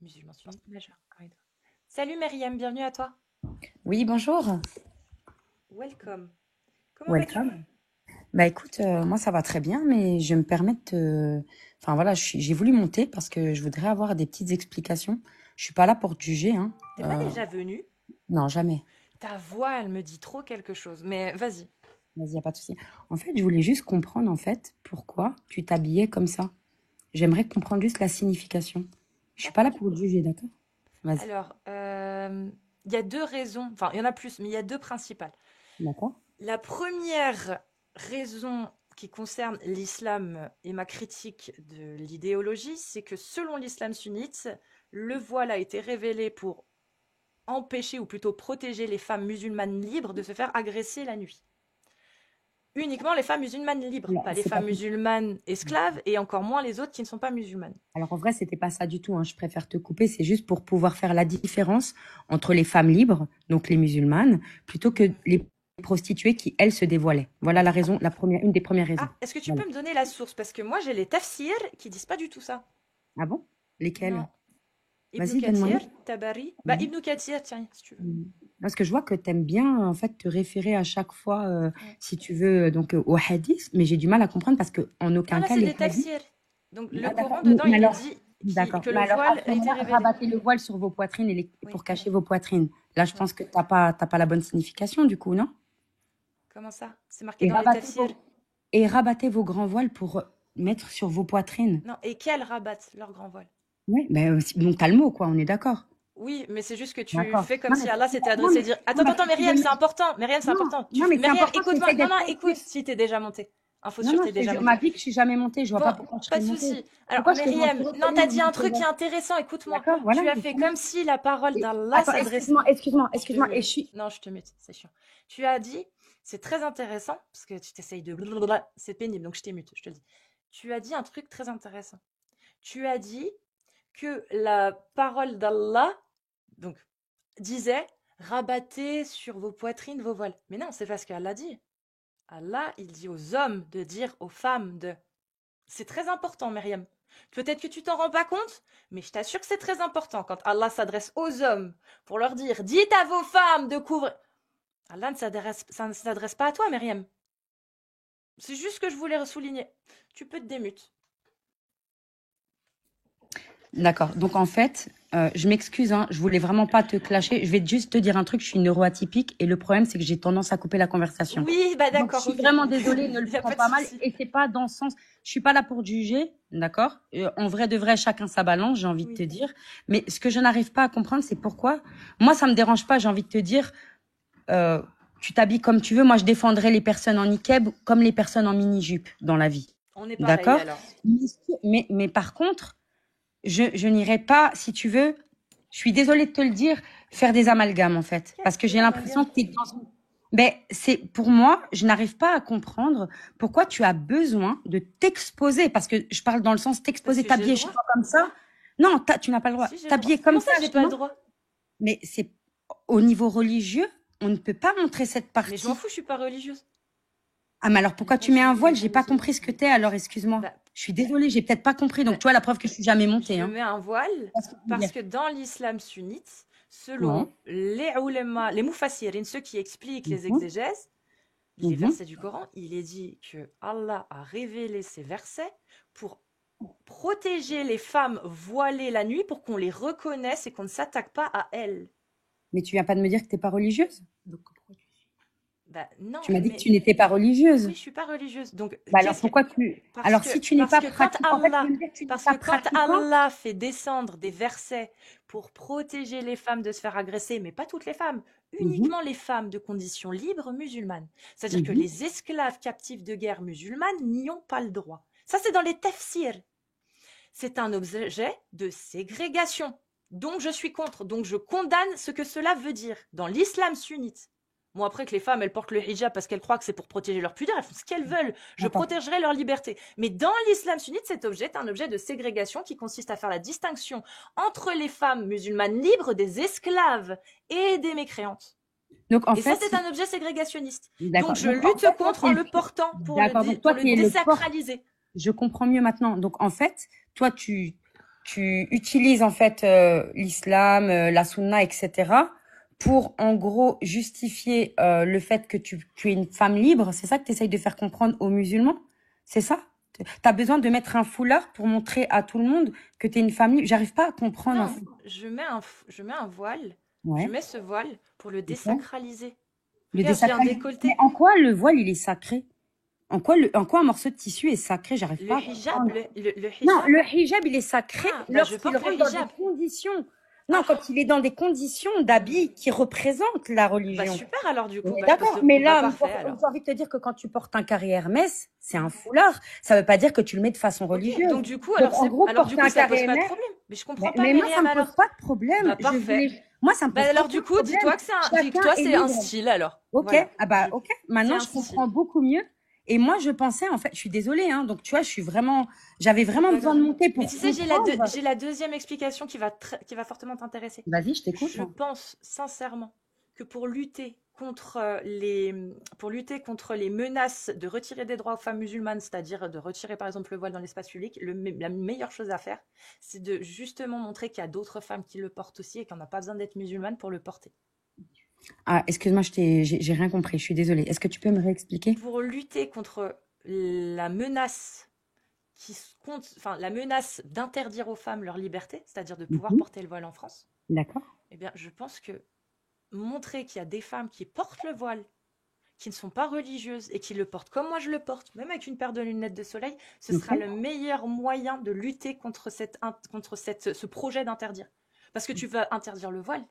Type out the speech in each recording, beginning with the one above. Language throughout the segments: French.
musulman sunnite majeur. Corridor. Salut Myriam, bienvenue à toi. Oui, bonjour. Welcome. Comment vas-tu? Welcome. Bah écoute, moi ça va très bien, mais je me permets de Enfin voilà, j'ai voulu monter parce que je voudrais avoir des petites explications. Je suis pas là pour te juger, hein. T'es pas déjà venue? Non, jamais. Ta voix, elle me dit trop quelque chose, mais vas-y. Vas-y, y a pas de souci. En fait, je voulais juste comprendre en fait pourquoi tu t'habillais comme ça. J'aimerais comprendre juste la signification. Je suis pas là D'accord. pour te juger, d'accord? Vas-y. Alors, il y a deux raisons, enfin, il y en a plus, mais il y a deux principales. D'accord? La première raison qui concerne l'islam et ma critique de l'idéologie, c'est que selon l'islam sunnite, le voile a été révélé pour empêcher ou plutôt protéger les femmes musulmanes libres de se faire agresser la nuit. Uniquement les femmes musulmanes libres, Alors, pas les c'est pas femmes musulmanes esclaves et encore moins les autres qui ne sont pas musulmanes. Alors en vrai, c'était pas ça du tout, hein. Je préfère te couper. C'est juste pour pouvoir faire la différence entre les femmes libres, donc les musulmanes, plutôt que les prostituées qui, elles, se dévoilaient. Voilà la raison, la première, une des premières raisons. Ah, est-ce que tu Voilà. peux me donner la source? Parce que moi j'ai les tafsirs qui disent pas du tout ça. Ah bon? Non. Lesquelles? Ibn Vas-y, donne-moi Kathir, une. Tabari. Bah Mhm. Ibn Kathir, tiens, si tu veux. Mhm. Parce que je vois que tu aimes bien, en fait, te référer à chaque fois, Ouais. si tu veux, aux hadiths, mais j'ai du mal à comprendre parce que en Non, aucun là cas c'est les des hadiths. tafsirs. Donc le Ah, d'accord. Coran Mais, dedans mais il est alors, dit d'accord. que le Mais alors, à voile ce a été moment-là, révélé. rabattez le voile sur vos poitrines Oui. pour cacher vos poitrines. Là, je Ouais. pense que t'as pas la bonne signification, du coup, non? Comment ça? C'est marqué Et dans les rabattez tafsirs. vos, et rabattez vos grands voiles pour mettre sur vos poitrines. Non, et quels rabattent leur grand voile? Oui, ben, donc t'as le mot, quoi, on est d'accord. Oui, mais c'est juste que tu D'accord. fais comme Non, si mais, Allah s'était non, adressé mais, et dire non, attends, mais attends, tu Myriam, c'est de important. Myriam, c'est non, important. non, mais c'est Myriam, important, tu écoute-moi. essaies Non, non, d'être écoute, constructif. si t'es déjà monté. Info Non, sûre, non, t'es déjà on monté. m'a dit que je suis jamais montée, je vois Bon, pas pourquoi je pas serais de montée. souci. Alors, Pourquoi je te Myriam, mentirais non, tellement t'as de dit un montée, truc qui là. est intéressant. Écoute-moi. D'accord, voilà, Tu as fait justement. comme si la parole d'Allah Attends, s'adresse. excuse-moi, et je suis. Non, je te mute, c'est chiant. Tu as dit, c'est très intéressant, parce que tu t'essayes de blablabla, c'est pénible, donc je t'émute, je te le dis. Tu as dit un truc très intéressant. Tu as dit que la parole d'Allah, donc, disait rabattez sur vos poitrines vos voiles. Mais non, c'est pas ce qu'Allah dit. Allah, il dit aux hommes de dire aux femmes de. C'est très important, Myriam. Peut-être que tu t'en rends pas compte, mais je t'assure que c'est très important quand Allah s'adresse aux hommes pour leur dire dites à vos femmes de couvrir. Allah ça ne s'adresse pas à toi, Myriam. C'est juste ce que je voulais souligner. Tu peux te démute. D'accord. Donc en fait, je m'excuse, hein, je voulais vraiment pas te clasher. Je vais juste te dire un truc, je suis neuroatypique et le problème c'est que j'ai tendance à couper la conversation. Oui, bah Donc je d'accord, suis ok. vraiment désolée, ne Il le n'y a prends pas de pas mal souci. et c'est pas dans ce sens. Je suis pas là pour te juger, d'accord? En vrai de vrai, chacun sa balance, j'ai envie de te Oui. dire. Mais ce que je n'arrive pas à comprendre, c'est pourquoi. Moi, ça me dérange pas. J'ai envie de te dire, euh, tu t'habilles comme tu veux. Moi, je défendrai les personnes en niqab comme les personnes en mini-jupe dans la vie, On est pareil d'accord? alors. Mais par contre je n'irai pas, si tu veux, je suis désolée de te le dire, faire des amalgames en fait. Parce Qu'est-ce que que j'ai l'impression l'amalgame? que tu es dans une... Ben, c'est, pour moi, je n'arrive pas à comprendre pourquoi tu as besoin de t'exposer. Parce que je parle dans le sens Parce t'exposer, que j'ai le t'habiller chez droit. toi comme ça. Non, tu n'as pas le droit. Si, j'ai le droit. T'habiller comme Comment ça, ça j'ai chez pas le moi. droit? Mais c'est au niveau religieux, on ne peut pas montrer cette Mais je m'en partie. fous, je suis pas religieuse. Ah, mais alors pourquoi tu mets un voile? J'ai pas compris ce que t'es, alors excuse-moi. Bah, Je suis désolée, j'ai peut-être pas compris. bah, Donc, tu vois, la preuve que je suis jamais montée, je hein. mets un voile C'est ce que je veux parce dire. que dans l'islam sunnite, Ouais. selon les ulama, les mufassirin, ceux qui expliquent les Mhm. exégèses, les Mhm. versets du Coran, il est dit que Allah a révélé ces versets pour protéger les femmes voilées la nuit pour qu'on les reconnaisse et qu'on ne s'attaque pas à elles. Mais tu viens pas de me dire que t'es pas religieuse? Bah non, Tu m'as dit que mais tu n'étais pas oui, religieuse. je suis pas religieuse. Donc Bah alors qu'est-ce que pourquoi tu... parce Alors que si tu n'es parce pas que quand pratiquant, en fait, tu Allah viens me dire que tu n'es parce pas que quand pratiquant. Allah fait descendre des versets pour protéger les femmes de se faire agresser, mais pas toutes les femmes, Mhm. uniquement les femmes de condition libre musulmanes. C'est-à-dire que Mhm. les esclaves captifs de guerre musulmanes n'y ont pas le droit. Ça, c'est dans les tafsirs. C'est un objet de ségrégation. Donc je suis contre. Donc je condamne ce que cela veut dire dans l'islam sunnite. Bon, après que les femmes, elles portent le hijab parce qu'elles croient que c'est pour protéger leur pudeur, elles font ce qu'elles veulent. Je Attends. protégerai leur liberté. Mais dans l'islam sunnite, cet objet est un objet de ségrégation qui consiste à faire la distinction entre les femmes musulmanes libres, des esclaves et des mécréantes. Donc en Et ça, fait, c'est un objet ségrégationniste. Donc d'accord. je Donc en lutte fait, toi, contre en le portant d'accord. Donc pour toi, le tu es le porte. désacraliser. Je comprends mieux maintenant. Donc en fait, toi, tu utilises en fait l'islam, la sunna, etc. pour en gros justifier le fait que tu es une femme libre. C'est ça que tu essayes de faire comprendre aux musulmans? C'est ça? T'as besoin de mettre un foulard pour montrer à tout le monde que tu es une femme libre? J'arrive pas à comprendre en Non, fait. je mets un voile. Je Ouais, mets ce voile pour le ok. désacraliser. Le Regarde, j'ai un désacraliser. Mais décolleté. en quoi le voile il est sacré? En quoi un morceau de tissu est sacré? J'arrive Le pas à hijab, comprendre. le Non, hijab. le hijab, il est sacré Ah, bah je lorsqu'il porte le rentre dans des hijab. conditions. Non, Ah, quand il est dans des conditions d'habits qui représentent la bah religion. super alors du On coup. est Bah, d'accord. Mais là, parfait alors. j'ai envie de te dire que quand tu portes un carré Hermès, c'est un foulard. Ça veut pas dire que tu le mets de façon Ok, religieuse. donc du coup, Donc, en gros, alors du porter coup, un ça carré pose pas de Hermès, problème. Mais je comprends pas, mais moi, ça Myriam, me pose alors. pas de problème. Bah parfait. Moi, ça me Bah pose alors aucun du coup, problème. dis-toi Chacun que est c'est un libre. style alors. Ok, Voilà. ah bah ok. C'est Maintenant, un je style. comprends beaucoup mieux. Et moi, je pensais, en fait, je suis désolée, hein. Donc, tu vois, j'avais C'est vraiment pas besoin grave. de monter Mais pour tu sais, comprendre. j'ai la deuxième explication qui va fortement t'intéresser. Vas-y, je t'écoute. Je pense sincèrement que pour lutter contre les menaces de retirer des droits aux femmes musulmanes, c'est-à-dire de retirer par exemple le voile dans l'espace public, la meilleure chose à faire, c'est de justement montrer qu'il y a d'autres femmes qui le portent aussi et qu'on n'a pas besoin d'être musulmane pour le porter. Ah, excuse-moi, j'ai rien compris. Je suis désolée. Est-ce que tu peux me réexpliquer? Pour lutter contre la menace la menace d'interdire aux femmes leur liberté, c'est-à-dire de pouvoir Mhm. porter le voile en France, D'accord. eh bien, je pense que montrer qu'il y a des femmes qui portent le voile, qui ne sont pas religieuses et qui le portent comme moi je le porte, même avec une paire de lunettes de soleil, ce Ok. sera le meilleur moyen de lutter contre ce projet d'interdire. Parce que tu vas interdire le voile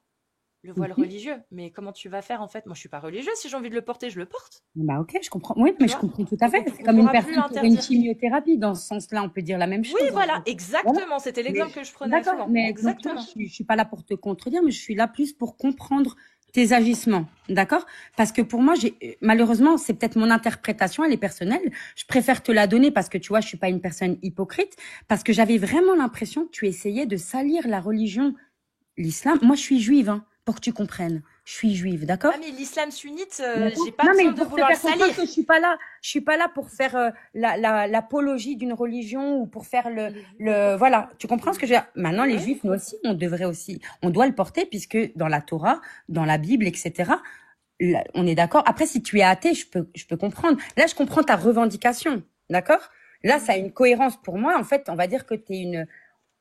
Mhm. religieux, mais comment tu vas faire en fait? Moi, je suis pas religieuse, si j'ai envie de le porter, je le porte, Bah ok, je comprends. Oui, tu mais je vois? comprends tout à Donc fait. C'est on comme une pourra plus personne qui aurait une l'interdire. chimiothérapie. Dans ce sens-là, on peut dire la même Oui, chose, en voilà, gros. Voilà. exactement. C'était Mais l'exemple que je prenais d'accord. souvent. Mais donc tu vois, Exactement. je suis pas là pour te contredire, mais je suis là plus pour comprendre tes agissements, d'accord? Parce que pour moi, malheureusement, c'est peut-être mon interprétation, elle est personnelle. Je préfère te la donner parce que tu vois, je suis pas une personne hypocrite, parce que j'avais vraiment l'impression que tu essayais de salir la religion, l'islam. Moi, je suis juive, hein, pour que tu comprennes. Je suis juive, Ah, d'accord? mais l'islam sunnite, D'accord. j'ai pas Non, besoin mais de pour te vouloir le faire comprendre salir. que je suis pas là pour faire l'apologie d'une religion ou pour faire voilà. Tu comprends ce que je veux dire? Maintenant, les Oui. juifs, nous aussi, on doit le porter puisque dans la Torah, dans la Bible, etc., on est d'accord. Après, si tu es athée, je peux comprendre. Là, je comprends ta revendication. D'accord? Là, ça a une cohérence pour moi. En fait, on va dire que tu es une,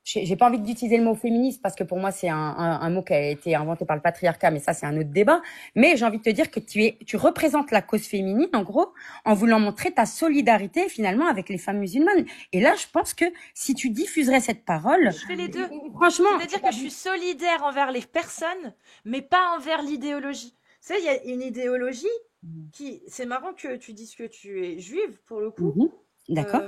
j'ai pas envie d'utiliser le mot féministe parce que pour moi c'est un mot qui a été inventé par le patriarcat, mais ça c'est un autre débat. Mais j'ai envie de te dire que tu représentes la cause féminine en gros en voulant montrer ta solidarité finalement avec les femmes musulmanes. Et là je pense que si tu diffuserais cette parole, Je fais les deux. franchement, C'est-à-dire que je suis solidaire envers les personnes, mais pas envers l'idéologie. Tu sais, il y a une idéologie qui. C'est marrant que tu dises que tu es juive, pour le coup. Mhm. D'accord.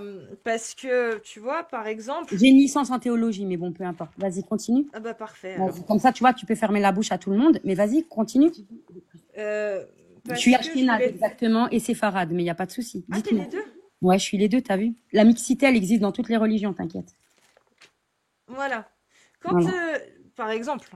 Parce que, tu vois, par exemple. J'ai une licence en théologie, mais bon, peu importe. Vas-y, continue. Ah bah parfait alors. Vas-y. Comme ça, tu vois, tu peux fermer la bouche à tout le monde, mais vas-y, continue. Je Parce suis que je ashkénaze, voulais. exactement, et séfarade, mais il n'y a pas de souci. Ah, t'es Dites-moi. les deux? Ouais, je suis les deux, t'as vu? La mixité, elle existe dans toutes les religions, t'inquiète. Voilà. Quand, Voilà. par exemple,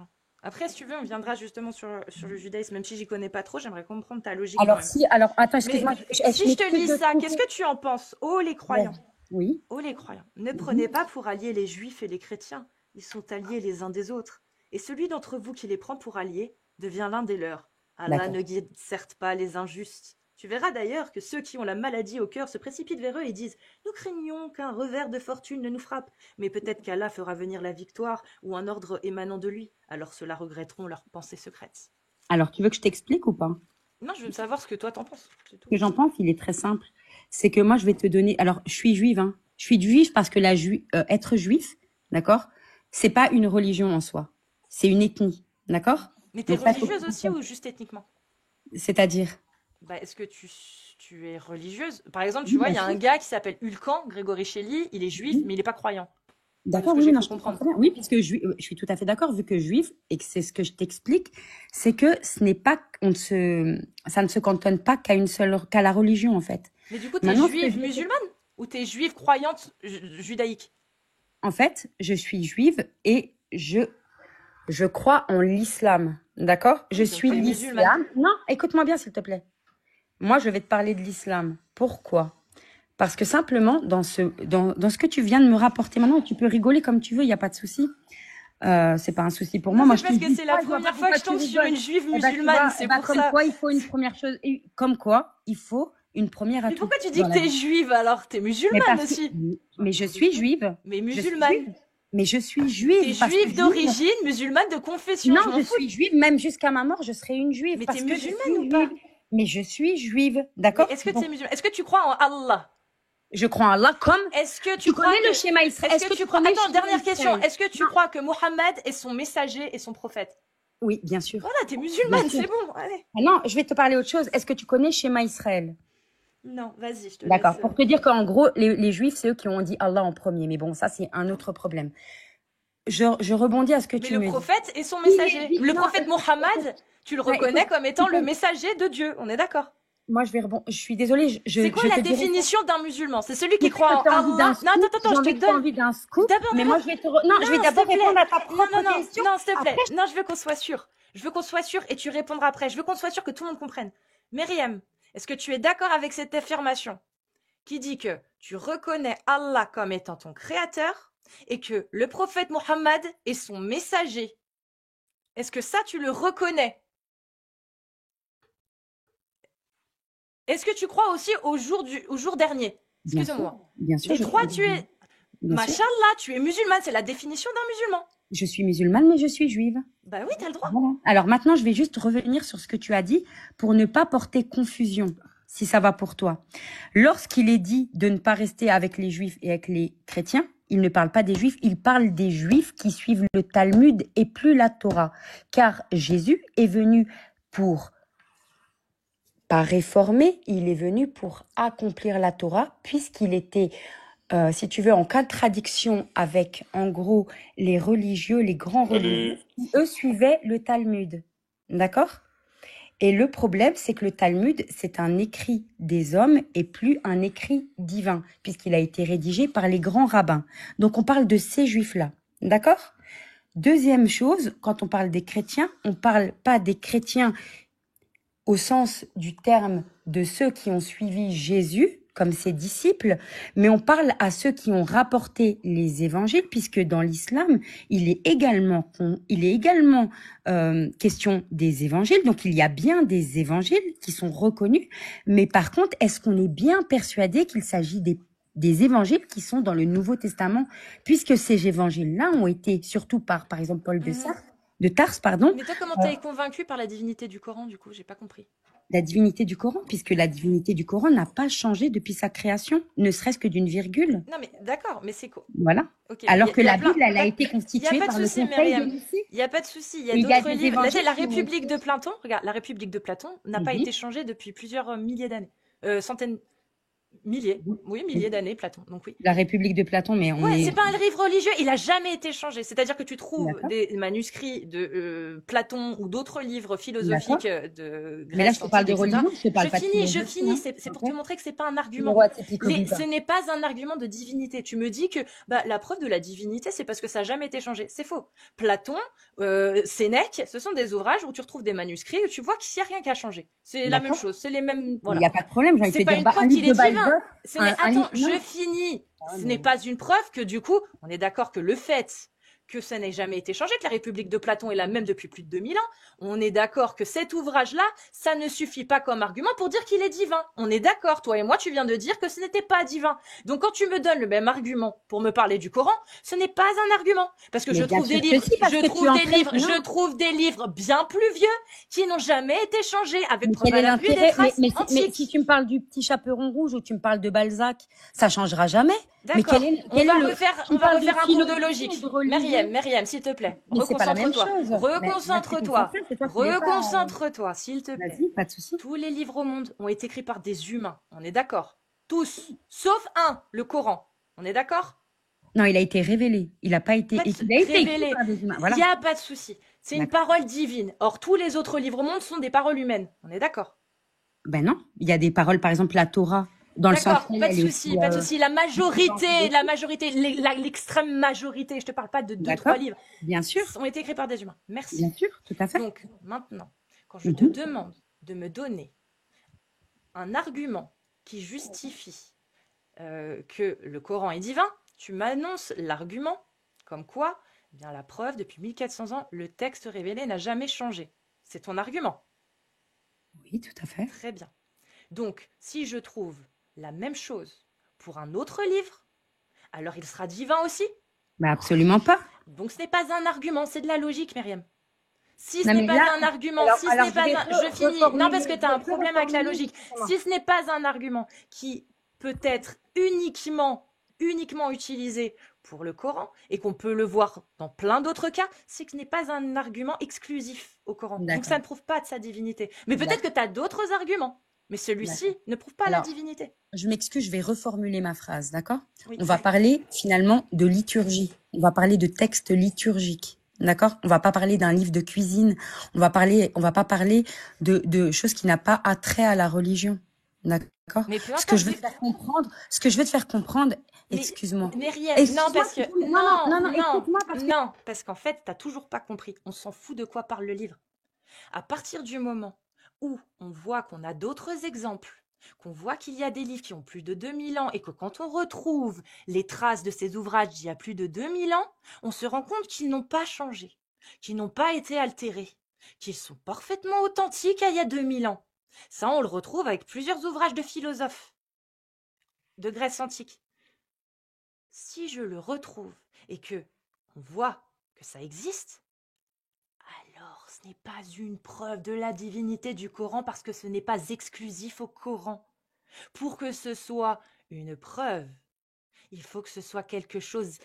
après, si tu veux, on viendra justement sur le judaïsme, même si j'y connais pas trop, j'aimerais comprendre ta logique quand même. Alors, attends, Mais excuse-moi, si je te lis ça, qu'est-ce que tu en penses? Oh, les Ouais. croyants! Oui. Oh, les croyants! Ne Mhm. prenez pas pour alliés les juifs et les chrétiens. Ils sont alliés les uns des autres. Et celui d'entre vous qui les prend pour alliés devient l'un des leurs. Allah D'accord. ne guide certes pas les injustes. Tu verras d'ailleurs que ceux qui ont la maladie au cœur se précipitent vers eux et disent « Nous craignons qu'un revers de fortune ne nous frappe, mais peut-être qu'Allah fera venir la victoire ou un ordre émanant de lui. Alors ceux-là regretteront leurs pensées secrètes. » Alors, tu veux que je t'explique ou pas? Non, je veux savoir ce que toi t'en penses, c'est Ce tout. que j'en pense, il est très simple. C'est que moi, je vais te donner. Alors, je suis juive, hein. Je suis juive parce que être juif, d'accord, c'est pas une religion en soi. C'est une ethnie, d'accord? Mais t'es Donc ça, faut que religieuse tu aussi comprennes. ou juste ethniquement? C'est-à-dire? Bah, est-ce que tu es religieuse? Par exemple, tu Oui, vois, bien il y a sûr. un gars qui s'appelle Hulkan, Grégory Shelley, il est juif, Mhm. mais il n'est pas croyant. Moi, de ce D'accord, que oui, oui, j'ai non, cru je comprends comprendre. très bien. Oui, puisque je suis tout à fait d'accord, vu que juif, et que c'est ce que je t'explique, c'est que ce n'est pas, ça ne se cantonne pas qu'à la religion, en fait. Mais du coup, t'es Maintenant, ce que je juive vais musulmane? Ou t'es juive croyante judaïque? En fait, je suis juive et je crois en l'islam. D'accord? Je Oui, donc suis t'es musulmane. l'islam. Non, écoute-moi bien, s'il te plaît. Moi, je vais te parler de l'islam. Pourquoi? Parce que simplement, dans ce que tu viens de me rapporter maintenant, tu peux rigoler comme tu veux, il n'y a pas de souci. C'est pas un souci pour moi. Non, Moi, c'est je te parce que juge c'est la pas, je vois pas première fois que pourquoi je tu tombe sur rigoles. une juive Eh ben, tu musulmane, vois, c'est bah, pour comme ça. quoi, il faut une première chose. Comme quoi, il faut une première à Mais tout pourquoi tu dis dans que la t'es vie. juive alors? T'es Mais musulmane parce que, aussi. mais je suis juive. Mais Je suis musulmane. juive. Mais je suis T'es juive parce que juive juive. d'origine, musulmane de confession, Non, je m'en je fous. suis juive. Même jusqu'à ma mort, je serai une juive Mais t'es parce que je musulmane ou suis pas? juive. Mais je suis juive, Mais d'accord? est-ce que t'es Donc, musulmane? Est-ce que tu crois en Allah? je crois en Allah comme Est-ce que tu tu crois connais que... le schéma Israël. Est-ce Est-ce que que tu tu crois... connais le Attends, schéma dernière question. Israël? Est-ce que tu Non. crois que Mohammed est son messager et son prophète? Oui, bien sûr. Voilà, t'es Bien musulmane, sûr. c'est bon, allez. Ah non, je vais te parler autre chose. Est-ce que tu connais le schéma Israël? Non, vas-y, je te D'accord. laisse. Pour te dire qu'en gros, les Juifs, c'est eux qui ont dit Allah en premier. Mais bon, ça, c'est un autre problème. Je rebondis à ce que Mais tu le me dis. prophète est son Il est messager. dit, Le non, prophète Mohammed, tu le ouais, reconnais comme étant le écoute, messager de Dieu, on est d'accord? moi, je suis désolée, C'est quoi je la te dirai ça. définition d'un musulman? C'est celui qui J'ai croit en envie d'un Allah. Non, scoop. attends, J'ai je te envie que tu aies donne. envie d'un scoop. D'abord, Mais d'abord. moi, non, je vais Non, s'il d'abord te plaît. répondre à ta Non, propre question. non, s'il te plaît. Après, Non, je veux qu'on soit sûr. Je veux qu'on soit sûr et tu répondras après. Je veux qu'on soit sûr que tout le monde comprenne. Myriam, est-ce que tu es d'accord avec cette affirmation qui dit que tu reconnais Allah comme étant ton créateur et que le prophète Mohammed est son messager? Est-ce que ça, tu le reconnais? Est-ce que tu crois aussi au jour dernier? bien sûr, Excuse-moi. bien sûr, Les je trois, crois. tu es... Bien sûr. Machallah, tu es musulmane. C'est la définition d'un musulman. Je suis musulmane, mais je suis juive. Bah oui, t'as le droit. Voilà. Alors maintenant, je vais juste revenir sur ce que tu as dit pour ne pas porter confusion, si ça va pour toi. Lorsqu'il est dit de ne pas rester avec les juifs et avec les chrétiens, il ne parle pas des juifs, il parle des juifs qui suivent le Talmud et plus la Torah. Car Jésus est venu pour pas réformer, il est venu pour accomplir la Torah, puisqu'il était, si tu veux, en contradiction avec, en gros, les religieux, les grands religieux, qui, eux, suivaient le Talmud. D'accord? Et le problème, c'est que le Talmud, c'est un écrit des hommes et plus un écrit divin, puisqu'il a été rédigé par les grands rabbins. Donc, on parle de ces juifs-là. D'accord? Deuxième chose, quand on parle des chrétiens, on parle pas des chrétiens au sens du terme de ceux qui ont suivi Jésus comme ses disciples, mais on parle à ceux qui ont rapporté les évangiles, puisque dans l'islam, il est également question des évangiles, donc il y a bien des évangiles qui sont reconnus, mais par contre, est-ce qu'on est bien persuadé qu'il s'agit des évangiles qui sont dans le Nouveau Testament, puisque ces évangiles-là ont été, surtout par exemple, Paul de Tarse, pardon. Mais toi, comment t'es convaincu par la divinité du Coran, du coup? J'ai pas compris. La divinité du Coran, puisque la divinité du Coran n'a pas changé depuis sa création, ne serait-ce que d'une virgule. Non, mais d'accord, mais c'est quoi? Voilà. Okay, alors que la Bible, elle a été constituée par le Conseil de Nicée. Il n'y a pas de souci. Il y a d'autres livres. Là, la République de Platon. Regarde, la République de Platon n'a pas été changée depuis plusieurs milliers d'années. Centaines. Milliers, oui, milliers d'années, Platon. Donc oui. La République de Platon, mais c'est pas un livre religieux, il a jamais été changé. C'est-à-dire que tu trouves des manuscrits de Platon ou d'autres livres philosophiques de Grèce. Mais là, je te parle de religion, je te parle pas de Je finis. C'est pour te montrer que c'est pas un argument. Ce n'est pas un argument de divinité. Tu me dis que la preuve de la divinité, c'est parce que ça n'a jamais été changé. C'est faux. Platon, Sénèque, ce sont des ouvrages où tu retrouves des manuscrits où tu vois qu'il n'y a rien qui a changé. C'est la même chose. C'est les mêmes. Voilà. Il n'y a pas de problème. C'est pas une preuve qu'il est divin. Attends, je finis. Ce n'est pas une preuve que du coup, on est d'accord que le fait que ça n'ait jamais été changé, que la République de Platon est la même depuis plus de 2000 ans, on est d'accord que cet ouvrage-là, ça ne suffit pas comme argument pour dire qu'il est divin. On est d'accord, toi et moi, tu viens de dire que ce n'était pas divin. Donc quand tu me donnes le même argument pour me parler du Coran, ce n'est pas un argument. Parce que je trouve des livres, je trouve des livres bien plus vieux qui n'ont jamais été changés avec preuve à l'appui des traces antiques. Mais si tu me parles du Petit Chaperon Rouge ou tu me parles de Balzac, ça changera jamais. D'accord. On va refaire un cours de logique. Myriam, s'il te plaît. Reconcentre-toi, s'il te plaît. Vas-y, pas de souci. Tous les livres au monde ont été écrits par des humains. On est d'accord? Tous. Sauf un, le Coran. On est d'accord? Non, il a été révélé. Il n'a pas été révélé. Il n'y a pas de souci. C'est une parole divine. Or, tous les autres livres au monde sont des paroles humaines. On est d'accord? Ben non. Il y a des paroles, par exemple, la Torah. Dans le sens pas de souci. La majorité, l'extrême majorité, je te parle pas de 2-3 livres. Bien sûr. Ont été écrits par des humains. Merci. Bien sûr, tout à fait. Donc, maintenant, quand je te demande de me donner un argument qui justifie que le Coran est divin, tu m'annonces l'argument comme quoi, eh bien la preuve, depuis 1400 ans, le texte révélé n'a jamais changé. C'est ton argument. Oui, tout à fait. Très bien. Donc, si je trouve la même chose pour un autre livre, alors il sera divin aussi. Mais absolument pas. Donc ce n'est pas un argument, c'est de la logique, Myriam. Si ce Non, n'est mais pas là, un argument, alors, si ce alors n'est je pas vais un... Je finis. Non, parce que tu as un je vais problème avec la reformuler, logique. excusez-moi. Si ce n'est pas un argument qui peut être uniquement utilisé pour le Coran et qu'on peut le voir dans plein d'autres cas, c'est que ce n'est pas un argument exclusif au Coran. Donc ça D'accord, ne prouve pas de sa divinité. Mais peut-être que d'accord, tu as d'autres arguments. Mais celui-ci d'accord. ne prouve pas la Alors, divinité. je m'excuse, je vais reformuler ma phrase, d'accord? Oui. On va parler finalement de liturgie. On va parler de texte liturgique. D'accord? On va pas parler d'un livre de cuisine. On va pas parler de choses qui n'a pas attrait à la religion. D'accord? Mais peu Ce que importe, je veux te faire comprendre, ce que je veux te faire comprendre, mais excuse-moi. Myriam, non, Excuse-moi, parce que. non, non, Non, non, non, non, écoute-moi parce que non, parce qu'en fait, t'as toujours pas compris. On s'en fout de quoi parle le livre. À partir du moment où on voit qu'on a d'autres exemples, qu'on voit qu'il y a des livres qui ont plus de 2000 ans et que quand on retrouve les traces de ces ouvrages d'il y a plus de 2000 ans, on se rend compte qu'ils n'ont pas changé, qu'ils n'ont pas été altérés, qu'ils sont parfaitement authentiques à il y a 2000 ans. Ça, on le retrouve avec plusieurs ouvrages de philosophes de Grèce antique. Si je le retrouve et que on voit que ça existe, alors ce n'est pas une preuve de la divinité du Coran parce que ce n'est pas exclusif au Coran. Pour que ce soit une preuve, il faut que ce soit quelque chose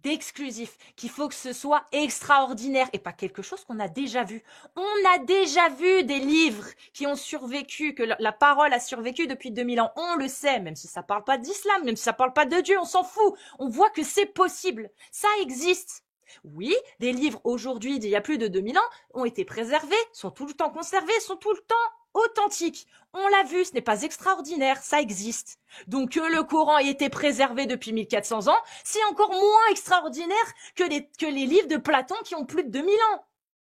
d'exclusif, qu'il faut que ce soit extraordinaire et pas quelque chose qu'on a déjà vu. On a déjà vu des livres qui ont survécu, que la parole a survécu depuis 2000 ans. On le sait, même si ça parle pas d'islam, même si ça parle pas de Dieu, on s'en fout. On voit que c'est possible. Ça existe. Oui, des livres aujourd'hui d'il y a plus de 2000 ans ont été préservés, sont tout le temps conservés, sont tout le temps authentiques. On l'a vu, ce n'est pas extraordinaire, ça existe. Donc que le Coran ait été préservé depuis 1400 ans, c'est encore moins extraordinaire que les livres de Platon qui ont plus de 2000 ans.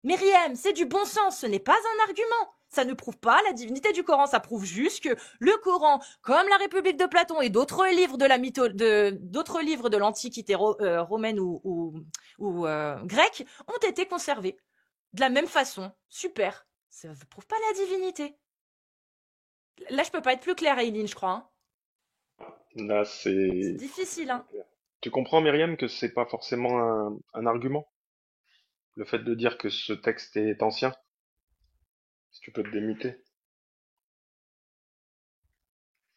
Myriam, c'est du bon sens, ce n'est pas un argument. Ça ne prouve pas la divinité du Coran, ça prouve juste que le Coran, comme la République de Platon et d'autres livres d'autres livres de l'Antiquité romaine ou grecque, ont été conservés. De la même façon, super. Ça ne prouve pas la divinité. Là, je peux pas être plus claire, Aileen, je crois. Hein. Là, C'est c'est difficile, hein. clair. Tu comprends, Myriam, que c'est pas forcément un argument, le fait de dire que ce texte est ancien, si tu peux te démuter.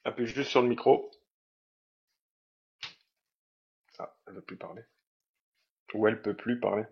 Appuie juste sur le micro. Ah, elle veut plus parler. Ou elle peut plus parler.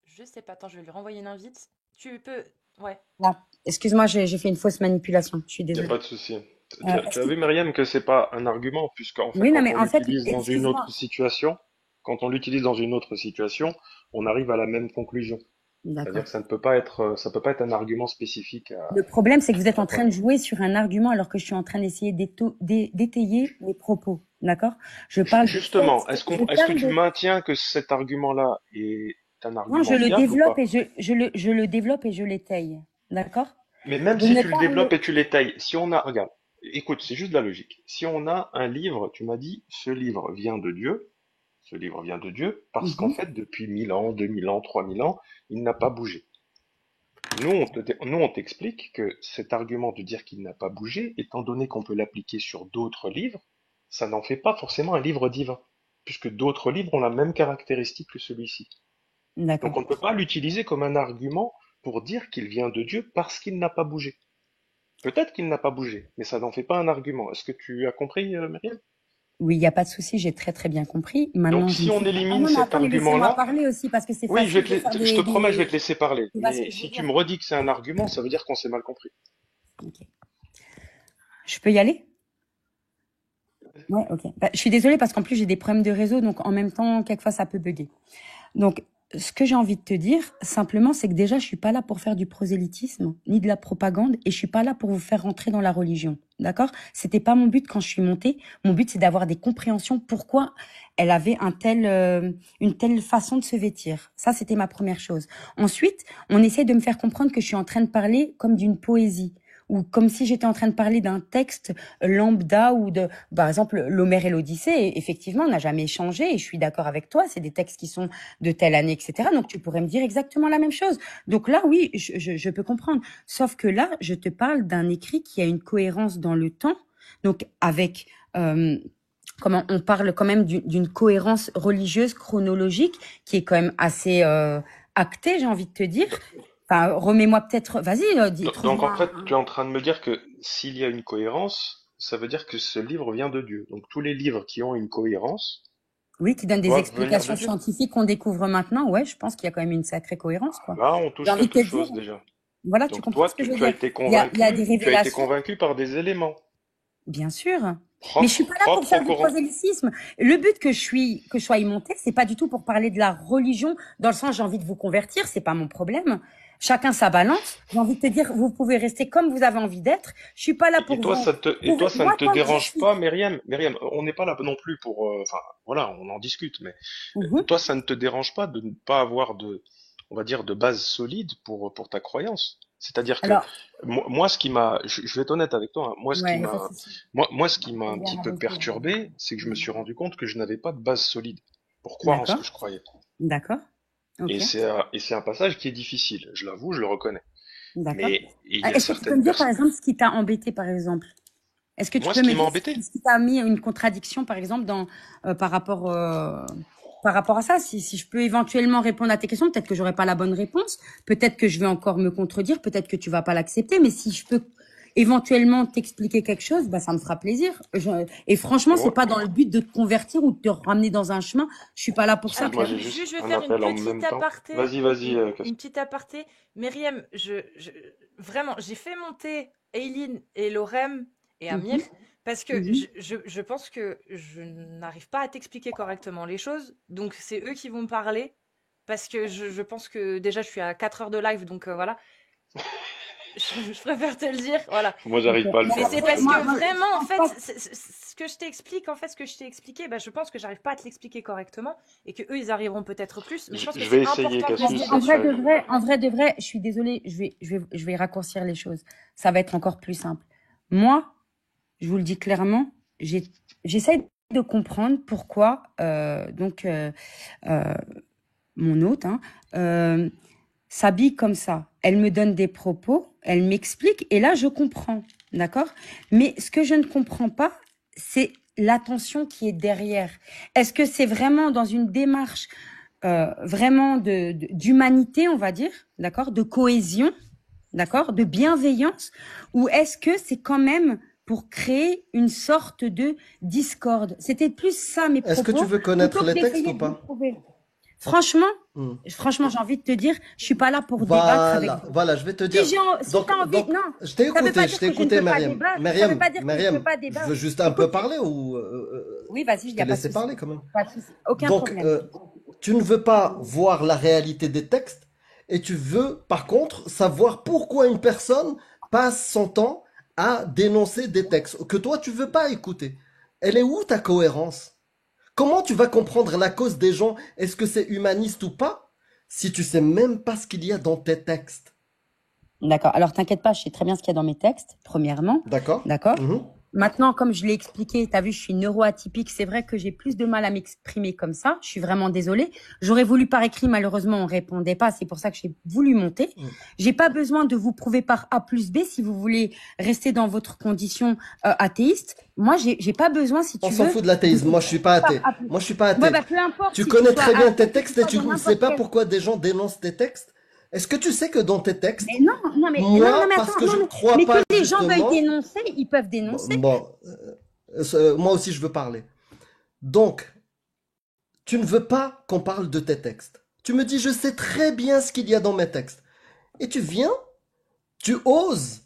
Je sais pas, attends, je vais lui renvoyer une invite. Tu peux. Ouais. là, excuse-moi, j'ai fait une fausse manipulation. Je suis Y a désolée. pas de souci. Tu Est-ce as que... vu, Myriam, que c'est pas un argument, puisqu'en fait, Oui, non, quand mais on en fait, l'utilise dans une autre excuse-moi. situation, quand on l'utilise dans une autre situation, on arrive à la même conclusion. C'est-à-dire D'accord. que ça peut pas être un argument spécifique Le problème, c'est que vous êtes à la en train preuve. de jouer sur un argument alors que je suis en train d'essayer d'étayer mes propos. D'accord? Je parle de Justement, texte, est-ce je est-ce que parle tu de... maintiens que cet argument-là est un Non, je argument le viable ou développe pas? et je le développe et je l'étaye. D'accord? Mais même Je si ne tu le parle... développes et tu l'étayes, si on a, regarde, écoute, c'est juste de la logique. Si on a un livre, tu m'as dit, ce livre vient de Dieu, parce qu'en Mhm. fait, depuis 1000 ans, 2000 ans, 3000 ans, il n'a pas bougé. Nous, on t'explique que cet argument de dire qu'il n'a pas bougé, étant donné qu'on peut l'appliquer sur d'autres livres, ça n'en fait pas forcément un livre divin, puisque d'autres livres ont la même caractéristique que celui-ci. Donc D'accord. on ne peut pas l'utiliser comme un argument pour dire qu'il vient de Dieu parce qu'il n'a pas bougé. Peut-être qu'il n'a pas bougé, mais ça n'en fait pas un argument. Est-ce que tu as compris, Myriam? Oui, il n'y a pas de souci, j'ai très très bien compris. Donc Maintenant, je ne si on suis pas... Ah élimine non, mais cet attendez, laissez-moi argument-là, parler aussi parce que c'est oui, facile de faire je te promets, je vais des... te laisser parler. Tu vois ce Mais que je veux si tu dire? me redis que c'est un argument, ça veut dire qu'on s'est mal compris. Ok. Je peux y aller? Ouais, ok. Bah, je suis désolée parce qu'en plus j'ai des problèmes de réseau, donc en même temps, quelquefois ça peut bugger. Donc, ce que j'ai envie de te dire, simplement, c'est que déjà, je suis pas là pour faire du prosélytisme, ni de la propagande, et je suis pas là pour vous faire rentrer dans la religion. D'accord? C'était pas mon but quand je suis montée. Mon but, c'est d'avoir des compréhensions pourquoi elle avait une telle façon de se vêtir. Ça, c'était ma première chose. Ensuite, on essaie de me faire comprendre que je suis en train de parler comme d'une poésie. ou comme si j'étais en train de parler d'un texte lambda ou de, par exemple, l'Homère et l'Odyssée. Et effectivement, on n'a jamais échangé et je suis d'accord avec toi. C'est des textes qui sont de telle année, etc. Donc, tu pourrais me dire exactement la même chose. Donc là, oui, je peux comprendre. Sauf que là, je te parle d'un écrit qui a une cohérence dans le temps. Donc, avec, comment on parle quand même d'une cohérence religieuse, chronologique, qui est quand même assez actée, j'ai envie de te dire. Enfin, remets-moi peut-être, vas-y, Donc trouve-moi en fait, tu un. es en train de me dire que s'il y a une cohérence, ça veut dire que ce livre vient de Dieu. Donc tous les livres qui ont une cohérence Oui, qui donne des doivent venir de explications Dieu. scientifiques qu'on découvre maintenant. Ouais, je pense qu'il y a quand même une sacrée cohérence, quoi. Là, on J'ai touche envie de quelque te dire, chose déjà. voilà, tu Donc comprends toi, ce que je veux tu as dire. été Il y a des convaincu, révélations. par des éléments Bien sûr. Mais je suis pas là pour propres au faire du courant. prosélytisme. Le but que je sois y montée, c'est pas du tout pour parler de la religion, dans le sens j'ai envie de vous convertir, c'est pas mon problème. Chacun sa balance. J'ai envie de te dire, vous pouvez rester comme vous avez envie d'être. Je suis pas là Et pour toi, vous et toi, prouver. ça ne Moi, te tant que je dérange suis. pas, Myriam? Myriam, on n'est pas là non plus pour, enfin, voilà, on en discute, mais Mhm. toi, ça ne te dérange pas de ne pas avoir on va dire, de base solide pour ta croyance. C'est-à-dire que Alors, moi, ce qui m'a, je vais être honnête avec toi, hein, ouais, y a pas de souci. moi, ce qui m'a Je un vais petit peu rajouter. perturbé, c'est que je me suis rendu compte que je n'avais pas de base solide pour croire en ce D'accord, que je croyais. d'accord, ok, Et c'est un passage qui est difficile, je l'avoue, je le reconnais. d'accord. Mais il y a Est-ce que tu peux certaines me dire, par personnes. exemple, ce qui t'a embêté, par exemple? Est-ce que tu Moi, peux ce me qui m'a dire embêté, ce qui t'a mis une contradiction, par exemple, par rapport à ça? Si je peux éventuellement répondre à tes questions, peut-être que j'aurai pas la bonne réponse, peut-être que je vais encore me contredire, peut-être que tu vas pas l'accepter, mais si je peux éventuellement t'expliquer quelque chose, bah ça me fera plaisir. Et franchement, c'est moi, pas dans le but de te convertir ou de te ramener dans un chemin. Je suis pas là pour ça, Alors, excuse-moi, j'ai clairement. juste, juste je vais un faire une appel en petite même temps. aparté. Vas-y, Une petite aparté. Myriam, vraiment, j'ai fait monter Eileen et Lorem et Amir Mhm, parce que mhm. je pense que je n'arrive pas à t'expliquer correctement les choses. Donc, c'est eux qui vont me parler parce que je pense que déjà, je suis à 4 heures de live. Donc, voilà. Je préfère te le dire, voilà. Moi, Ok. j'arrive pas à le Mais C'est faire, c'est donc parce moi, que moi, je vraiment, en pense fait, pas. ce que je t'explique, en fait, ce que je t'ai expliqué, bah, je pense que j'arrive pas à te l'expliquer correctement et que eux, ils arriveront peut-être plus. Mais je pense que je vais c'est essayer, important Cassius, d'insister En vrai dessus. de vrai, en vrai de vrai, je suis désolée, je vais raccourcir les choses. Ça va être encore plus simple. Moi, je vous le dis clairement, j'essaie de comprendre pourquoi euh, mon hôte euh, s'habille comme ça. Elle me donne des propos, elle m'explique et là je comprends, d'accord? Mais ce que je ne comprends pas, c'est l'attention qui est derrière. Est-ce que c'est vraiment dans une démarche vraiment d'humanité, on va dire, d'accord, de cohésion, d'accord, de bienveillance, ou est-ce que c'est quand même pour créer une sorte de discorde? C'était plus ça mes Est-ce que tu propos, veux plutôt connaître que les textes d'essayer ou de vous pas? prouver. Franchement, Hmm. franchement, j'ai envie de te dire, je suis pas là pour débattre avec Voilà, vous. voilà, je vais te dire. Si t'as envie, non, Je dire t'ai que je ne écouté, peux pas Myriam. débattre. Ça veut Myriam, pas dire que je peux Myriam, pas je veux débattre. juste un peu Écoute, parler ou oui, vas-y, il je n'y t'ai a pas de laissé souci. parler quand même. Pas de souci. Aucun Donc, problème. tu ne veux pas voir la réalité des textes et tu veux, par contre, savoir pourquoi une personne passe son temps à dénoncer des textes que toi, tu veux pas écouter. Elle est où ta cohérence? Comment tu vas comprendre la cause des gens? Est-ce que c'est humaniste ou pas? Si tu sais même pas ce qu'il y a dans tes textes. D'accord. Alors, t'inquiète pas, je sais très bien ce qu'il y a dans mes textes, premièrement. D'accord? D'accord. Mhm. Maintenant, comme je l'ai expliqué, tu as vu, je suis neuroatypique. C'est vrai que j'ai plus de mal à m'exprimer comme ça. Je suis vraiment désolée. J'aurais voulu par écrit, malheureusement, on répondait pas. C'est pour ça que j'ai voulu monter. Mm. J'ai pas besoin de vous prouver par A plus B si vous voulez rester dans votre condition athéiste. Moi, j'ai pas besoin, si On tu s'en veux, fout de de l'athéisme. vous Moi, je suis pas prouver par athée. A plus. Moi, je suis pas Ouais, athée. bah, peu importe Tu si tu connais sois très bien tes athée, que tu textes et sois tu dans ne sais n'importe pas quel. pourquoi des gens dénoncent tes textes. Est-ce que tu sais que dans tes textes, Mais non, non, moi, mais parce attends, que je non, ne crois mais que pas les gens veuillent justement, dénoncer, ils peuvent bon, dénoncer. bon, moi aussi je veux parler. Donc, tu ne veux pas qu'on parle de tes textes. Tu me dis, je sais très bien ce qu'il y a dans mes textes. Et tu viens, tu oses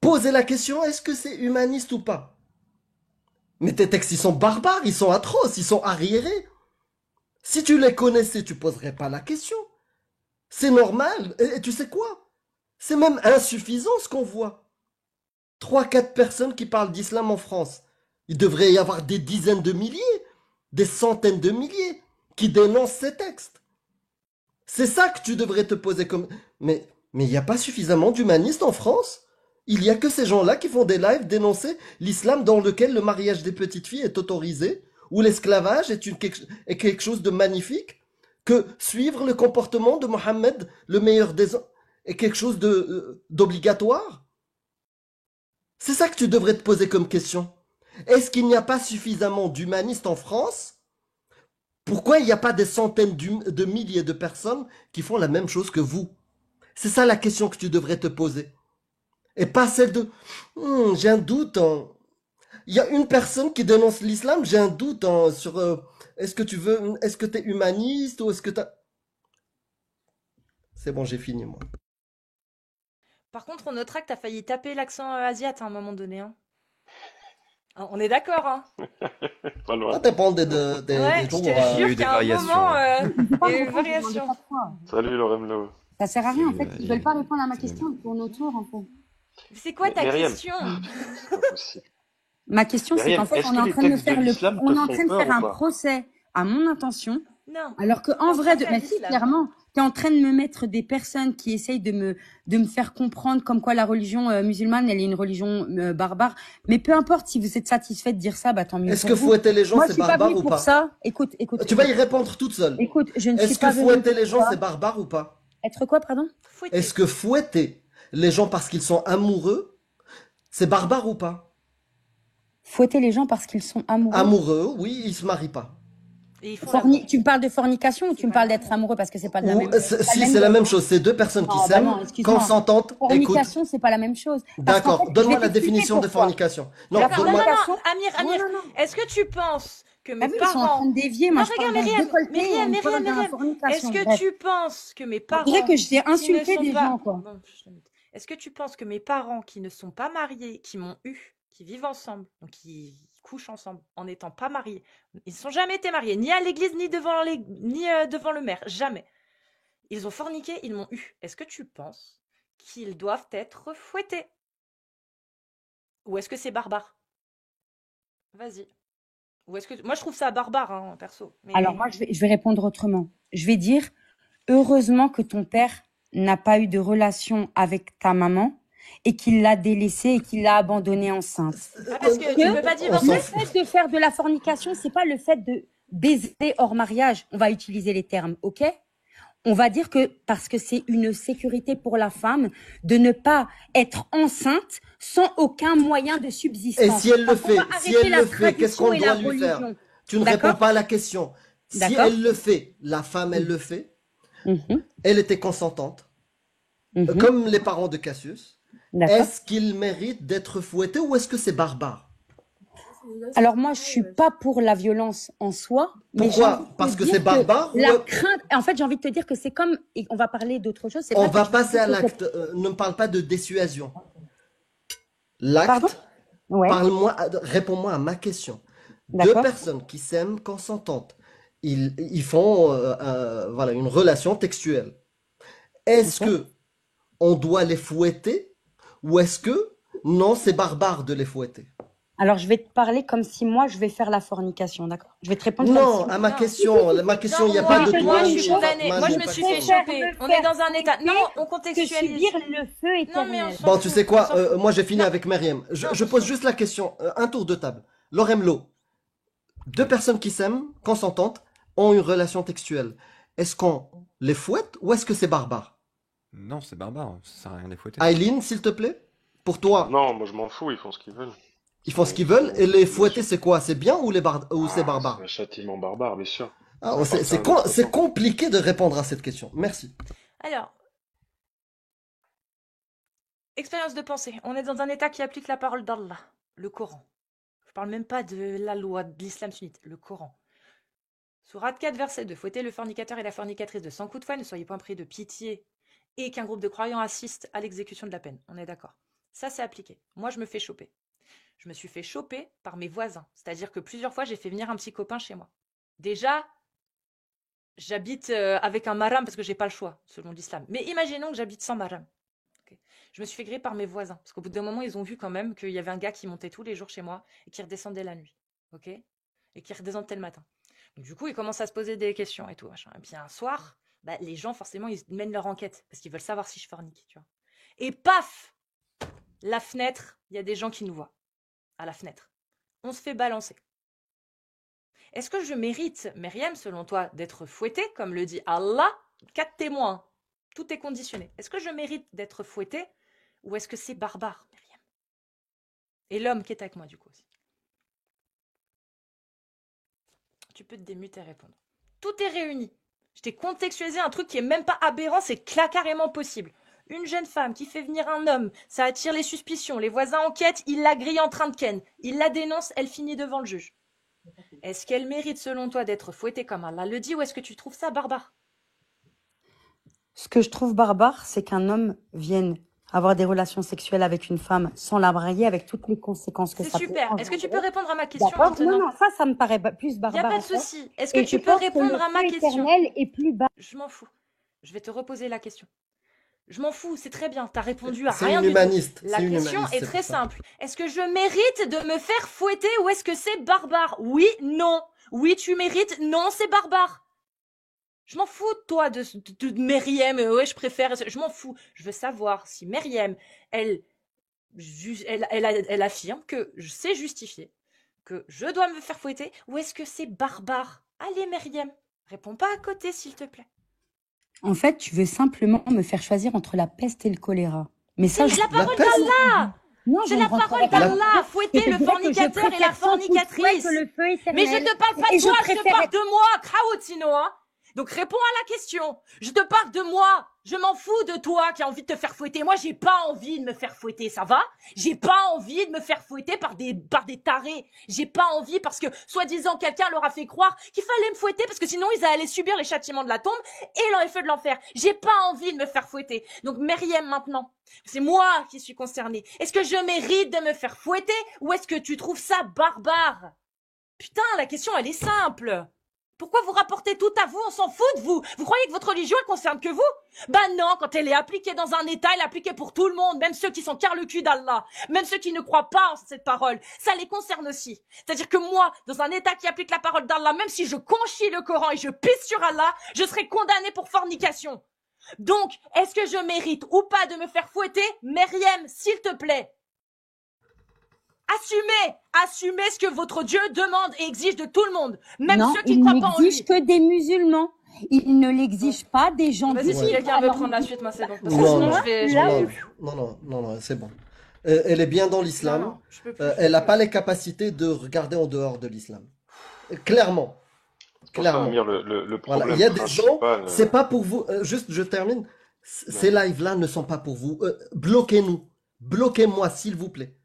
poser la question, est-ce que c'est humaniste ou pas? Mais tes textes, ils sont barbares, ils sont atroces, ils sont arriérés. Si tu les connaissais, tu poserais pas la question. C'est normal. Et tu sais quoi? C'est même insuffisant ce qu'on voit. Trois, quatre personnes qui parlent d'islam en France. Il devrait y avoir des dizaines de milliers, des centaines de milliers qui dénoncent ces textes. C'est ça que tu devrais te poser comme... Mais il n'y a pas suffisamment d'humanistes en France? Il y a que ces gens-là qui font des lives dénoncer l'islam dans lequel le mariage des petites filles est autorisé, où l'esclavage est quelque chose de magnifique, que suivre le comportement de Mohammed, le meilleur des hommes, est quelque chose d'obligatoire. C'est ça que tu devrais te poser comme question. Est-ce qu'il n'y a pas suffisamment d'humanistes en France? Pourquoi il n'y a pas des centaines de milliers de personnes qui font la même chose que vous? C'est ça la question que tu devrais te poser. Et pas celle de j'ai un doute. Il y a une personne qui dénonce l'islam, j'ai un doute sur est-ce que tu es humaniste ou est-ce que tu as... C'est bon, j'ai fini moi. Par contre, on notera que t'as failli taper l'accent asiate à un moment donné. Hein. On est d'accord, hein? Pas Ça loin. dépend des Ouais, je jours. te Il y a jure eu des qu'à un variations, moment, ouais. Ils vont il y a pas eu une répondre, ils demandent variation. pas quoi. Salut Loremlo. Ça sert à rien, en fait. C'est- Ils veulent pas répondre à ma c'est- question, ils tournent autour, en fait. C'est quoi ta Myriam, question? c'est pas possible. Ma question, c'est qu'en Myriam, fait, est-ce on est que en les train de me textes de faire l'islam on te est en font train de peur faire ou un pas? procès à mon intention, Non, alors que en un vrai, procès à mais si, l'islam. clairement, tu es en train de me mettre des personnes qui essayent de me faire comprendre comme quoi la religion musulmane, elle est une religion barbare. Mais peu importe, si vous êtes satisfait de dire ça, bah tant mieux Est-ce pour que vous. fouetter les gens Moi, je c'est suis pas barbare venue ou pour pas? ça. Écoute, écoute, Tu vas y écoute. répondre toute seule. Écoute, je ne suis Est-ce que pas venue fouetter pour les gens ça. c'est barbare ou pas? Être quoi, pardon? Fouetter. Est-ce que fouetter les gens parce qu'ils sont amoureux, c'est barbare ou pas? Fouetter les gens parce qu'ils sont amoureux. Amoureux, oui, ils se marient pas. Et ils font l'amour. Tu me parles de fornication ou C'est tu me pas parles la d'être même. amoureux parce que c'est pas de la Ou même. si c'est la même chose, c'est deux personnes qui Non, bah non, s'aiment, excuse-moi. consentantes. Écoute, Fornication, c'est pas la même chose. Parce qu'en d'accord, fait, je donne-moi vais la t'expliquer définition de pourquoi. fornication. Non, La D'accord, non, non, fornication. non, Amir, Non, non, non. est-ce que tu penses que T'as mes vu, ils sont en train parents... de dévier. Non, Moi, je regarde, parle d'un Myriam, décolleté et on parle de la Est-ce fornication. que Bref. tu penses que mes On dirait parents que je t'ai qui ne insulté sont des pas... gens, quoi. Bon, je te mute. Est-ce que tu penses que mes parents qui ne sont pas mariés, qui m'ont eu, qui vivent ensemble, donc qui couchent ensemble en n'étant pas mariés, ils ne sont jamais été mariés, ni à l'église, ni devant devant le maire, jamais. Ils ont forniqué, ils m'ont eu. Est-ce que tu penses qu'ils doivent être fouettés? Ou est-ce que c'est barbare? Vas-y. Ou est-ce que... Moi, je trouve ça barbare, hein, perso. Mais... Alors, moi, je vais répondre autrement. Je vais dire, heureusement que ton père n'a pas eu de relation avec ta maman et qu'il l'a délaissée et qu'il l'a abandonnée enceinte. Ah, parce que tu peux pas on divorcer. s'en Le fout. fait de faire de la fornication, c'est pas le fait de baiser hors mariage. On va utiliser les termes, ok? On va dire que parce que c'est une sécurité pour la femme de ne pas être enceinte sans aucun moyen de subsistance. Et si elle le On fait, va si arrêter elle la le fait, qu'est-ce tradition qu'on et doit la lui faire? religion. Tu ne D'accord? réponds pas à la question. Si D'accord. elle le fait, la femme, elle le fait, Mhm, elle était consentante, mhm. comme les parents de Cassius. D'accord. Est-ce qu'il mérite d'être fouetté ou est-ce que c'est barbare? Alors moi, je suis pas pour la violence en soi, mais j'ai envie Pourquoi? de te Parce que dire c'est barbare ou la crainte. En fait, j'ai envie de te dire que c'est comme, et on va parler d'autre chose. C'est on pas va que passer à que l'acte. Ne me parle pas de dissuasion. Pardon? L'acte, Ouais, réponds-moi à ma question. Deux d'accord. personnes qui s'aiment consentantes, ils font voilà, une relation textuelle. Est-ce Ok. que on doit les fouetter ou est-ce que non, c'est barbare de les fouetter? Alors, je vais te parler comme si moi, je vais faire la fornication, d'accord? Je vais te répondre comme Non, si... à ma Non. question, il n'y a pas de Moi, toi je ni suis chose. condamnée. Rahman, Moi, je ni me pas suis de fait toi. choper. On est dans un état. Non, on Que contextualise. subir le feu Non, mais on éternel. s'en Bon, fout. tu sais On quoi, s'en fout. moi j'ai fini Non. avec Myriam. Non, Je pose juste la question, un tour de table. Loremlo, deux personnes qui s'aiment, consentantes, ont une relation textuelle. Est-ce qu'on les fouette ou est-ce que c'est barbare? Non, c'est barbare, ça sert à rien de les fouetter. Aileen, s'il te plaît, pour toi, Non, moi je m'en fous, ils font ce qu'ils veulent. ils font ce qu'ils veulent et les Bien fouetter, sûr. c'est quoi? C'est bien ou ou c'est C'est barbare? un châtiment barbare, bien sûr. Ah, Ça appartient à un autre c'est temps. compliqué de répondre à cette question. Merci. Alors, expérience de pensée. On est dans un état qui applique la parole d'Allah, le Coran. Je parle même pas de la loi de l'islam sunnite, le Coran. Sourate 4, verset 2. Fouettez le fornicateur et la fornicatrice de 100 coups de fouet, ne soyez point pris de pitié et qu'un groupe de croyants assiste à l'exécution de la peine. On est d'accord. Ça, c'est appliqué. Moi, je me fais choper. Je me suis fait choper par mes voisins. C'est-à-dire que plusieurs fois, j'ai fait venir un petit copain chez moi. Déjà, j'habite avec un maram parce que j'ai pas le choix, selon l'islam. Mais imaginons que j'habite sans maram. Ok. Je me suis fait griller par mes voisins. Parce qu'au bout d'un moment, ils ont vu quand même qu'il y avait un gars qui montait tous les jours chez moi et qui redescendait la nuit. Ok. Et qui redescendait le matin. Donc, du coup, ils commencent à se poser des questions et tout. Machin. Et puis un soir, bah, les gens, forcément, ils mènent leur enquête parce qu'ils veulent savoir si je fornique. Tu vois. Et paf, La fenêtre, il y a des gens qui nous voient. À la fenêtre. On se fait balancer. Est-ce que je mérite, Myriam, selon toi, d'être fouettée, comme le dit Allah? 4 témoins. Tout est conditionné. Est-ce que je mérite d'être fouettée ou est-ce que c'est barbare, Myriam? Et l'homme qui est avec moi, du coup, aussi. Tu peux te démuter et répondre. Tout est réuni. Je t'ai contextualisé un truc qui est même pas aberrant, c'est carrément possible. Une jeune femme qui fait venir un homme, ça attire les suspicions, les voisins enquêtent, il la grille en train de ken. Il la dénonce, elle finit devant le juge. Est-ce qu'elle mérite, selon toi, d'être fouettée comme Allah le dit, ou est-ce que tu trouves ça barbare? Ce que je trouve barbare, c'est qu'un homme vienne avoir des relations sexuelles avec une femme sans la marier, avec toutes les conséquences que C'est ça peut super. Est-ce que tu peux engendrer. répondre à ma question D'accord? Non, maintenant? non, ça me paraît plus Il n'y a barbare pas de encore. souci. Est-ce que Et tu je peux pense que répondre le à ma feu question? éternel est plus bas. Je m'en fous. Je vais te reposer la question. Je m'en fous, c'est très bien. T'as répondu à C'est rien une du tout. humaniste. La C'est une question humaniste, est c'est très pour ça. simple. Est-ce que je mérite de me faire fouetter ou est-ce que c'est barbare? Oui, non. Oui, tu mérites. Non, c'est barbare. Je m'en fous de toi, de Myriam. Ouais, je préfère. Je m'en fous. Je veux savoir si Myriam, elle affirme que c'est justifié, que je dois me faire fouetter, ou est-ce que c'est barbare? Allez, Myriam, réponds pas à côté, s'il te plaît. En fait, tu veux simplement me faire choisir entre la peste et le choléra. Mais ça, C'est la La parole peste, d'Allah. non, C'est je la ne rentrerai parole pas la- là-dedans. d'Allah. Je Fouetter te le dirais que je fornicateur et la préfère sans toute foi fornicatrice. que le feu éternel. Mais je te parle pas Et de je toi, je te préfère parle de moi, Kraoutino, hein. Donc réponds à la question. Je te parle de moi. Je m'en fous de toi qui a envie de te faire fouetter. Moi, j'ai pas envie de me faire fouetter, ça va? J'ai pas envie de me faire fouetter par des tarés. J'ai pas envie parce que, soi-disant, quelqu'un leur a fait croire qu'il fallait me fouetter parce que sinon ils allaient subir les châtiments de la tombe et les feux de l'enfer. J'ai pas envie de me faire fouetter. Donc Myriam, maintenant, c'est moi qui suis concernée. Est-ce que je mérite de me faire fouetter ou est-ce que tu trouves ça barbare? Putain, la question, elle est simple. Pourquoi vous rapportez tout à vous? On s'en fout de vous. Vous croyez que votre religion, elle concerne que vous? Bah non, quand elle est appliquée dans un État, elle est appliquée pour tout le monde, même ceux qui sont car le cul d'Allah, même ceux qui ne croient pas en cette parole. Ça les concerne aussi. C'est-à-dire que moi, dans un État qui applique la parole d'Allah, même si je conchis le Coran et je pisse sur Allah, je serai condamné pour fornication. Donc, est-ce que je mérite ou pas de me faire fouetter? Myriam, s'il te plaît. Assumez ce que votre Dieu demande et exige de tout le monde, même non, ceux qui il ne croient pas en lui. n'exige que des musulmans. Il ne l'exige pas des gens Vas-y, du si Ouais. quelqu'un veut Alors, prendre la suite, moi c'est bon. Parce que Non, sinon non, je vais. là, non, c'est bon. Elle est bien dans Non, l'islam. non, je peux plus. Elle n'a pas les capacités de regarder en dehors de l'islam. Clairement. C'est pour ça, Clairement. Amir, le Voilà. problème Il y a des gens, principal. c'est pas pour vous. Juste, je termine. Ces lives-là ne sont pas pour vous. Bloquez-nous. Bloquez-moi, s'il vous plaît.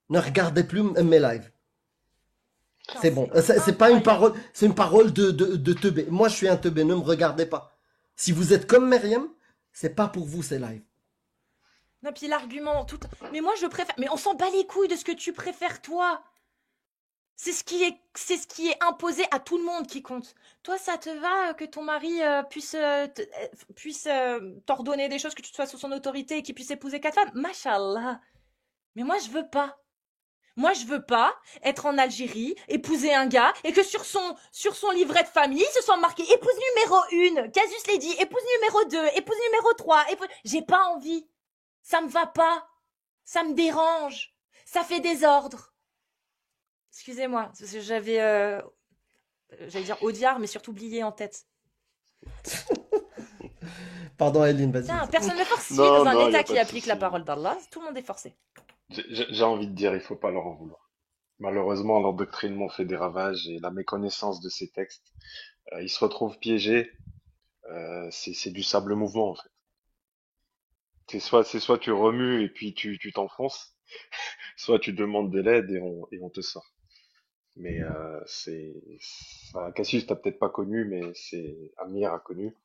Ne regardez plus mes lives. C'est bon. C'est pas une parole. C'est une parole de teubé. Moi, je suis un teubé. Ne me regardez pas. Si vous êtes comme Myriam, c'est pas pour vous ces lives. Non, puis l'argument, tout. Mais moi je préfère. Mais on s'en bat les couilles de ce que tu préfères, toi. C'est ce qui est imposé à tout le monde qui compte. Toi, ça te va que ton mari puisse t'ordonner des choses, que tu sois sous son autorité et qu'il puisse épouser 4 femmes? Mashallah. Mais moi, je veux pas. Moi, je veux pas être en Algérie, épouser un gars, et que sur son livret de famille, ce soit marqué épouse numéro 1, Casus Lady, épouse numéro 2, épouse numéro 3, J'ai pas envie. Ça me va pas. Ça me dérange. Ça fait désordre. Excusez-moi, parce que j'allais dire Audiard, mais surtout oublié en tête. Pardon, Aileen, vas-y. Putain, personne ne force. Si, Non, dans un non, y a État pas qui de applique la souci. parole d'Allah, tout le monde est forcé. J'ai envie de dire, il faut pas leur en vouloir. Malheureusement, l'endoctrinement fait des ravages et la méconnaissance de ces textes, ils se retrouvent piégés. C'est du sable mouvant en fait. C'est soit tu remues et puis tu t'enfonces, soit tu demandes de l'aide et on te sort. Mais enfin, Cassius t'as peut-être pas connu, mais c'est Amir a connu.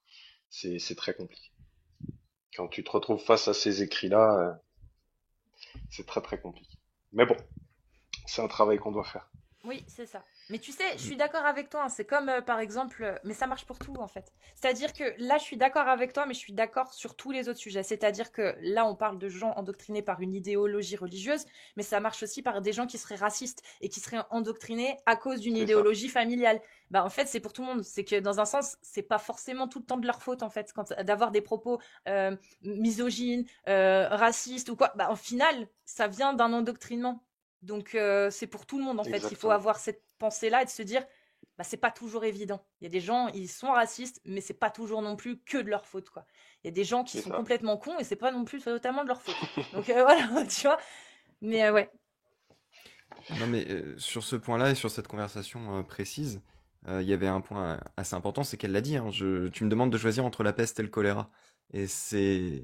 C'est très compliqué. Quand tu te retrouves face à ces écrits-là, c'est très très compliqué. Mais bon, c'est un travail qu'on doit faire. Oui, c'est ça. Mais tu sais, je suis d'accord avec toi, hein. C'est comme, par exemple, mais ça marche pour tout, en fait. C'est-à-dire que là, je suis d'accord avec toi, mais je suis d'accord sur tous les autres sujets. C'est-à-dire que là, on parle de gens endoctrinés par une idéologie religieuse, mais ça marche aussi par des gens qui seraient racistes et qui seraient endoctrinés à cause d'une C'est ça. idéologie familiale. Bah, en fait, c'est pour tout le monde. C'est que dans un sens, c'est pas forcément tout le temps de leur faute, en fait, d'avoir des propos misogynes, racistes ou quoi. Bah, en final, ça vient d'un endoctrinement. Donc, c'est pour tout le monde, en fait. Il faut Exactement. avoir cette pensée-là et de se dire, bah, c'est pas toujours évident. Il y a des gens, ils sont racistes, mais c'est pas toujours non plus que de leur faute, quoi. Il y a des gens qui C'est sont ça. complètement cons et c'est pas non plus totalement de leur faute. Donc, voilà, tu vois. Mais ouais. Non, mais sur ce point-là et sur cette conversation précise, il y avait un point assez important, c'est qu'elle l'a dit, hein, tu me demandes de choisir entre la peste et le choléra. Et c'est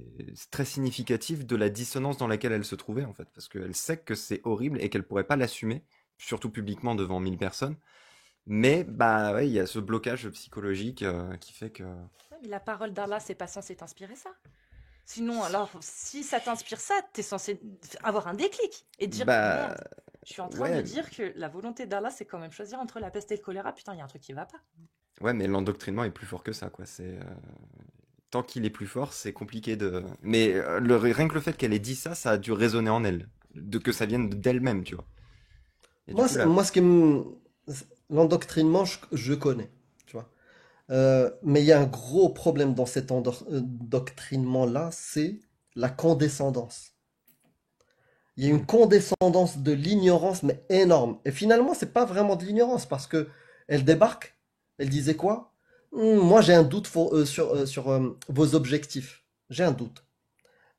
très significatif de la dissonance dans laquelle elle se trouvait, en fait, parce qu'elle sait que c'est horrible et qu'elle pourrait pas l'assumer, surtout publiquement devant 1000 personnes. Mais bah ouais, il y a ce blocage psychologique qui fait que Ouais, mais la parole d'Allah, c'est pas censé t'inspirer ça. Sinon, alors, si ça t'inspire ça, t'es censé avoir un déclic et dire, bah merde, je suis en train de ouais, dire que la volonté d'Allah, c'est quand même choisir entre la peste et le choléra. Putain, il y a un truc qui va pas. ouais, mais l'endoctrinement est plus fort que ça, quoi. C'est tant qu'il est plus fort, c'est compliqué de. Mais rien que le fait qu'elle ait dit ça, ça a dû résonner en elle, de que ça vienne d'elle-même, tu vois. Et du Moi, coup là, moi, l'endoctrinement, je connais, tu vois. Mais il y a un gros problème dans cet endoctrinement-là, c'est la condescendance. Il y a une hmm, condescendance de l'ignorance, mais énorme. Et finalement, c'est pas vraiment de l'ignorance, parce que elle débarque, elle disait quoi? Moi, j'ai un doute sur vos objectifs. J'ai un doute.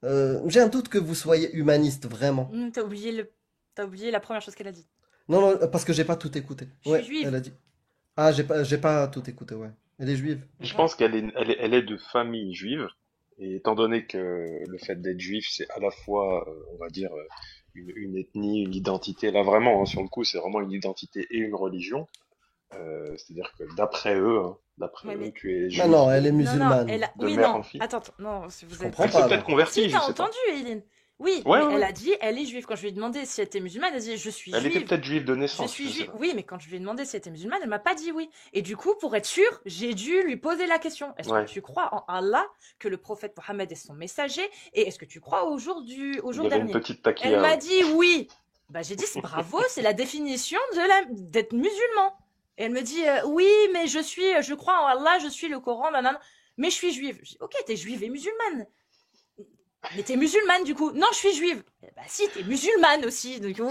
J'ai un doute que vous soyez humaniste, vraiment. T'as oublié la première chose qu'elle a dit. Non, non, parce que j'ai pas tout écouté. Je suis Ouais, elle juive. a dit. Ah, j'ai pas tout écouté, ouais. Elle est juive. Je Ouais. pense qu'elle est de famille juive, et étant donné que le fait d'être juif, c'est à la fois, on va dire, une ethnie, une identité, là vraiment, hein, sur le coup, c'est vraiment une identité et une religion. C'est-à-dire que d'après Ouais, eux, mais tu es Non, non, juif elle est non, non, musulmane. elle a... de Oui, mère non. en fille. Attends, non, si Je vous êtes... comprends Elle s'est pas peut-être alors. Si, convertie, je t'as sais pas. entendu, Eileen. Oui, Ouais, mais ouais, elle ouais. a dit, elle est juive. Quand je lui ai demandé si elle était musulmane, elle a dit, je suis Elle était juive. peut-être juive de Je naissance, suis je sais juive. pas. Oui, mais quand je lui ai demandé si elle était musulmane, elle m'a pas dit oui. Et du coup, pour être sûre, j'ai dû lui poser la question. Est-ce que Ouais, tu crois en Allah, que le prophète Mohammed est son messager, et est-ce que tu crois au il jour y avait une dernier? petite Elle taquilla, m'a ouais. dit oui. Bah, j'ai dit, bravo, c'est la définition d'être musulman. Et elle me dit, oui, mais je crois en Allah, je suis le Coran, nanana, mais je suis juive. Je dis, ok, t'es juive et musulmane. Mais t'es musulmane du coup. Non, je suis juive. Eh bah si, t'es musulmane aussi. Du coup,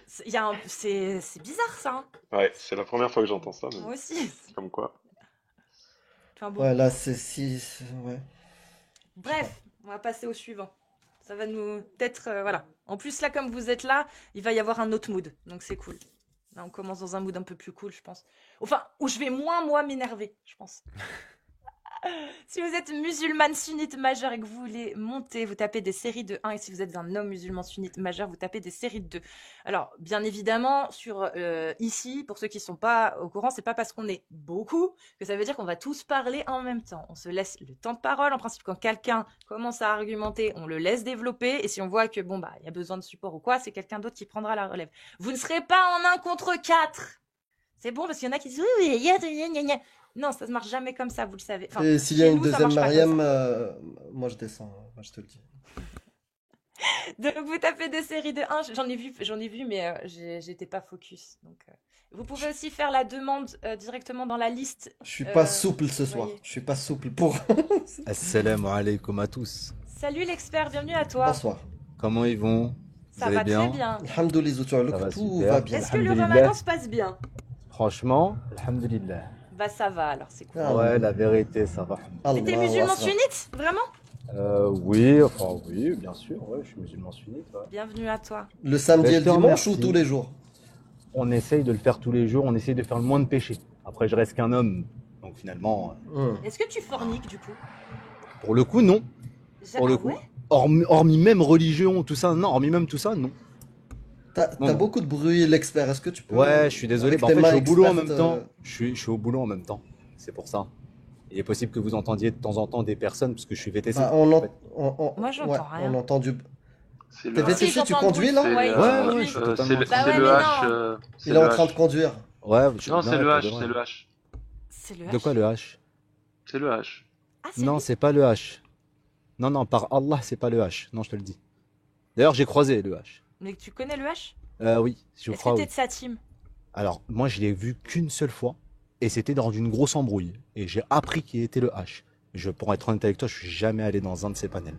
c'est bizarre ça, hein. Ouais, c'est la première fois que j'entends ça, mais Moi aussi. comme quoi. Enfin bon. Ouais, là, ouais, je sais pas. Bref, on va passer au suivant. Ça va nous peut-être voilà. En plus là, comme vous êtes là, il va y avoir un autre mood, donc c'est cool. Là, on commence dans un mood un peu plus cool, je pense. Enfin, où je vais moins moi m'énerver, je pense. Si vous êtes musulmane sunnite majeure et que vous voulez monter, vous tapez des séries de 1. Et si vous êtes un homme musulman sunnite majeur, vous tapez des séries de 2. Alors, bien évidemment, ici, pour ceux qui ne sont pas au courant, c'est pas parce qu'on est beaucoup que ça veut dire qu'on va tous parler en même temps. On se laisse le temps de parole. En principe, quand quelqu'un commence à argumenter, on le laisse développer. Et si on voit que bon bah il y a besoin de support ou quoi, c'est quelqu'un d'autre qui prendra la relève. Vous ne serez pas en 1 contre 4. C'est bon parce qu'il y en a qui disent oui, oui, non, ça ne marche jamais comme ça, vous le savez. Enfin, Et s'il y a chez une nous, ça deuxième marche pas comme ça. Mariam, moi je descends, hein, moi je te le dis. Donc vous tapez des séries de 1, j'en ai vu, mais j'étais pas focus. Donc, vous pouvez aussi faire la demande directement dans la liste. Je suis pas Vous souple ce soir. voyez. Je suis pas souple pour. Assalamu alaikum à tous. Salut l'expert, bienvenue à toi. Bonsoir. Comment ils vont? Vous Ça allez va très bien? bien. Alhamdoulilah, Ça va tout super. va bien. Est-ce que le Alhamdulillah. ramadan se passe bien? Franchement, alhamdulillah. Bah ça va alors, c'est cool. Ah, Ouais, la vérité, ça va. Mais t'es Allahu musulman Akbar. sunnite, vraiment? Oui, enfin oui, bien sûr, ouais, je suis musulman sunnite. Ouais. Bienvenue à toi. Le samedi Ben, et je le te dimanche ou remercie. tous les jours? On essaye de le faire tous les jours, on essaye de faire le moins de péchés. Après, je reste qu'un homme, donc finalement, Est-ce que tu forniques du coup? pour le coup, non. Pour le Ah coup, ouais? hormis même religion, tout ça, non, hormis même tout ça, non. T'as Non. beaucoup de bruit, l'expert. Est-ce que tu peux. Ouais, je suis désolé. avec Bah, en tes fait, je suis mains au boulot en expertes, même temps. Je suis au boulot en même temps. C'est pour ça. Il est possible que vous entendiez de temps en temps des personnes, parce que je suis VTC. bah, en fait. Moi, j'entends ouais, rien. on entend du. C'est T'es le H. Si, VTC, tu j'entends le conduis bruit. là? C'est Ouais, il Ouais, conduit. je suis totalement. Bah c'est ouais, le mais H. non. C'est Il est le en train de H. conduire. Ouais, Non, c'est non, le pour H. de C'est vrai. le H. C'est le De quoi H? le H? C'est le H. Ah, c'est Non, lui? c'est pas le H. Non, non, par Allah, c'est pas le H. Non, je te le dis. D'ailleurs, j'ai croisé le H. Mais tu connais le H? Oui, je Est-ce que crois, t'es oui. de sa team? Alors, moi, je l'ai vu qu'une seule fois, et c'était dans une grosse embrouille. Et j'ai appris qu'il était le H. Pour être honnête avec toi, je suis jamais allé dans un de ces panels.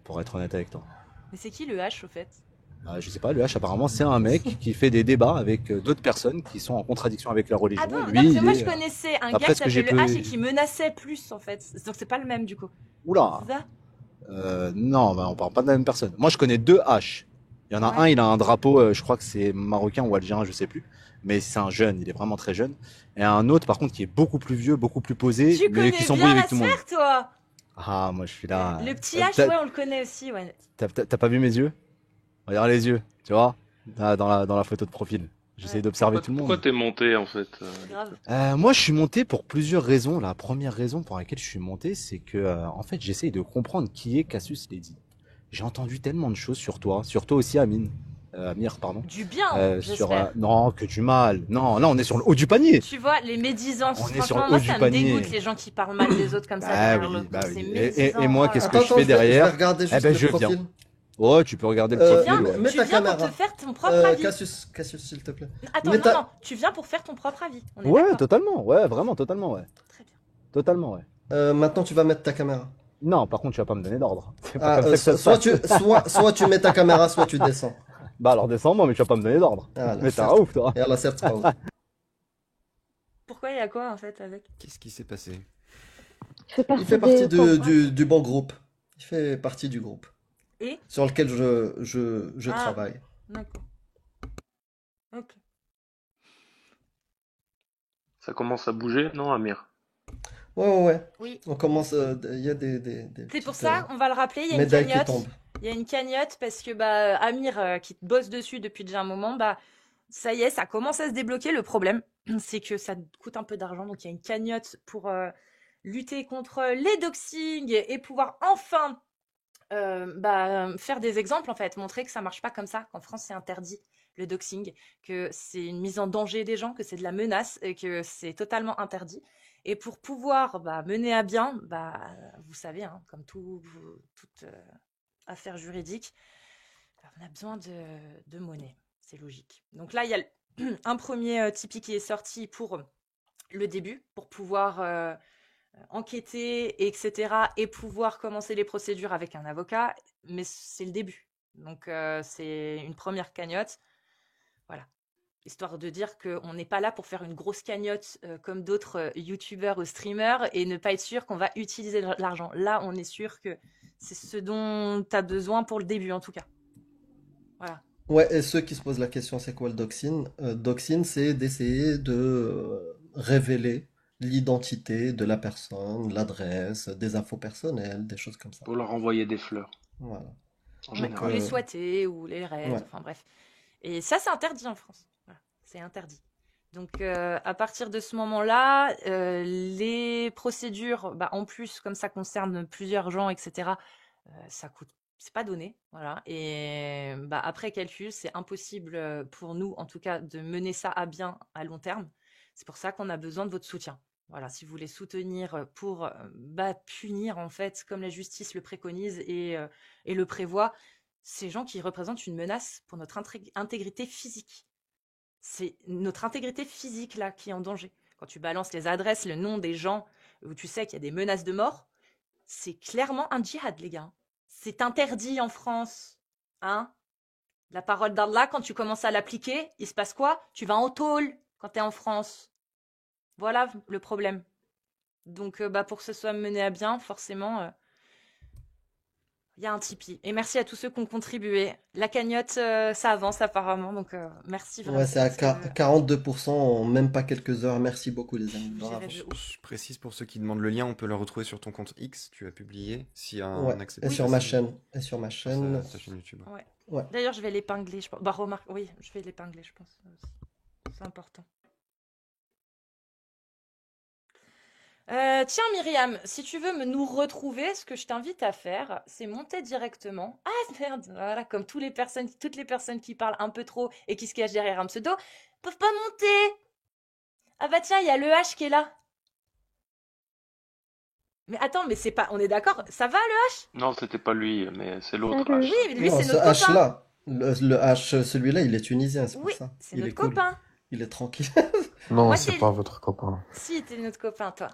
Pour être honnête avec toi. Mais c'est qui le H au fait? Je sais pas, le H, apparemment, c'est un mec qui fait des débats avec d'autres personnes qui sont en contradiction avec leur Ah religion. bon? Et Non, lui, parce que il moi est. je connaissais un gars D'après qui ce que j'ai s'appelait le H et pu. qui menaçait plus en fait. Donc c'est pas le même du coup. Oula! C'est ça? Non, bah, on parle pas de la même personne. Moi, je connais deux H. Il y en a un, Ouais. il a un drapeau, je crois que c'est marocain ou algérien, je sais plus. Mais c'est un jeune, il est vraiment très jeune. Et un autre, par contre, qui est beaucoup plus vieux, beaucoup plus posé, Tu mais qui connais s'embrouille bien la avec tout le monde. sphère toi? Ah, moi, je suis là. Le petit H, ouais, on le connaît aussi, ouais. T'as pas vu mes yeux? Regarde les yeux, tu vois? Là, dans la photo de profil. J'essaie Ouais, d'observer tout le Pourquoi monde. t'es monté en fait? grave. Moi, je suis monté pour plusieurs raisons. La première raison pour laquelle je suis monté, c'est que, en fait, j'essaye de comprendre qui est Cassius Lady. J'ai entendu tellement de choses sur toi aussi, Amir, pardon. Du bien, j'espère. Non, que du mal. Non, là, on est sur le haut du panier. Tu vois, les médisances, On est sur franchement, le moi haut du ça me panier. dégoûte les gens qui parlent mal des autres comme ça Bah derrière oui, l'autre. bah C'est oui. médisant. Et moi, Oh qu'est-ce là que là. je fais Je vais derrière? regarder Eh juste ben, le je profil. viens. Ouais, tu peux regarder le Euh, profil, Viens, ouais. mets tu ta viens pour caméra. te faire ton propre avis. Cassius, s'il te plaît. Attends, Mets non, ta- non, tu viens pour faire ton propre avis. On est Ouais, d'accord. totalement. Ouais, vraiment, totalement, ouais. Très bien. Totalement, ouais. Maintenant, tu vas mettre ta caméra. Non, par contre, tu vas pas me donner d'ordre. C'est pas comme ça que ça se Soit passe. soit tu mets ta caméra, soit tu descends. Bah alors descends-moi, mais tu vas pas me donner d'ordre. Voilà, Mais t'es un certes. ouf, toi. Et à la certes, pas ouf. Pourquoi il y a quoi en fait avec? Qu'est-ce qui s'est passé? Je fais Il partie fait partie des pauvres. du bon groupe. Il fait partie du groupe Et? sur lequel je Ah. travaille. D'accord. Ok. Ça commence à bouger, non, Amir? Ouais. Oui. On commence. Il y a des C'est petites, pour ça, on va le rappeler, il y a une médailles qui cagnotte. tombent. Il y a une cagnotte parce que bah, Amir, qui bosse dessus depuis déjà un moment, bah, ça y est, ça commence à se débloquer. Le problème, c'est que ça coûte un peu d'argent. Donc, il y a une cagnotte pour lutter contre les doxings et pouvoir enfin faire des exemples, en fait. Montrer que ça marche pas comme ça, qu'en France, c'est interdit, le doxing, que c'est une mise en danger des gens, que c'est de la menace et que c'est totalement interdit. Et pour pouvoir mener à bien, vous savez, hein, comme toute affaire juridique, on a besoin de monnaie. C'est logique. Donc là, il y a un premier Tipeee qui est sorti pour le début, pour pouvoir enquêter, etc. et pouvoir commencer les procédures avec un avocat. Mais c'est le début. Donc c'est une première cagnotte. Voilà. Histoire de dire qu'on n'est pas là pour faire une grosse cagnotte comme d'autres youtubeurs ou streamers et ne pas être sûr qu'on va utiliser l'argent. Là, on est sûr que c'est ce dont tu as besoin pour le début, en tout cas. Voilà. Ouais, et ceux qui se posent la question, c'est quoi le doxing? Doxing, c'est d'essayer de révéler l'identité de la personne, l'adresse, des infos personnelles, des choses comme ça. Pour leur envoyer des fleurs, Voilà. en Ou général. les souhaiter, ou les raids, Ouais. enfin bref. Et ça, c'est interdit en France. Voilà, c'est interdit. Donc, à partir de ce moment-là, les procédures, en plus, comme ça concerne plusieurs gens, etc., ça coûte, c'est pas donné, voilà. Et après calcul, c'est impossible pour nous, en tout cas, de mener ça à bien à long terme. C'est pour ça qu'on a besoin de votre soutien. Voilà, si vous voulez soutenir pour punir, en fait, comme la justice le préconise et le prévoit, ces gens qui représentent une menace pour notre intégrité physique. C'est notre intégrité physique, là, qui est en danger. Quand tu balances les adresses, le nom des gens, où tu sais qu'il y a des menaces de mort, c'est clairement un djihad, les gars. C'est interdit en France. Hein? La parole d'Allah, quand tu commences à l'appliquer, il se passe quoi? Tu vas en tôle quand tu es en France. Voilà le problème. Donc, pour que ce soit mené à bien, forcément, il y a un Tipeee. Et merci à tous ceux qui ont contribué. La cagnotte, ça avance apparemment. Donc, merci vraiment. Ouais, c'est à parce que 42% en même pas quelques heures. Merci beaucoup, les amis. j'irai Bravo. de ouf. Je précise pour ceux qui demandent le lien, on peut le retrouver sur ton compte X, tu as publié, s'il y a Ouais, un accès et plus sur ma facile chaîne. Et sur ma sur chaîne. ta chaîne YouTube. Ouais. Ouais. D'ailleurs, je vais l'épingler, je pense. Remarque, oui, je vais l'épingler, je pense. Aussi. C'est important. Tiens, Myriam, si tu veux nous retrouver, ce que je t'invite à faire, c'est monter directement. Ah merde, voilà, comme toutes les personnes qui parlent un peu trop et qui se cachent derrière un pseudo, peuvent pas monter. Ah bah tiens, il y a le H qui est là. Mais attends, mais c'est pas, on est d'accord, ça va le H? Non, c'était pas lui, mais c'est l'autre Salut. H. Oui, lui Non, c'est ce notre copain. H-là, le H, celui-là, il est tunisien, c'est pour Oui, ça. c'est Il est notre cool. copain. Il est tranquille. Non, Moi c'est c'est, pas votre copain. si t'es notre copain, toi.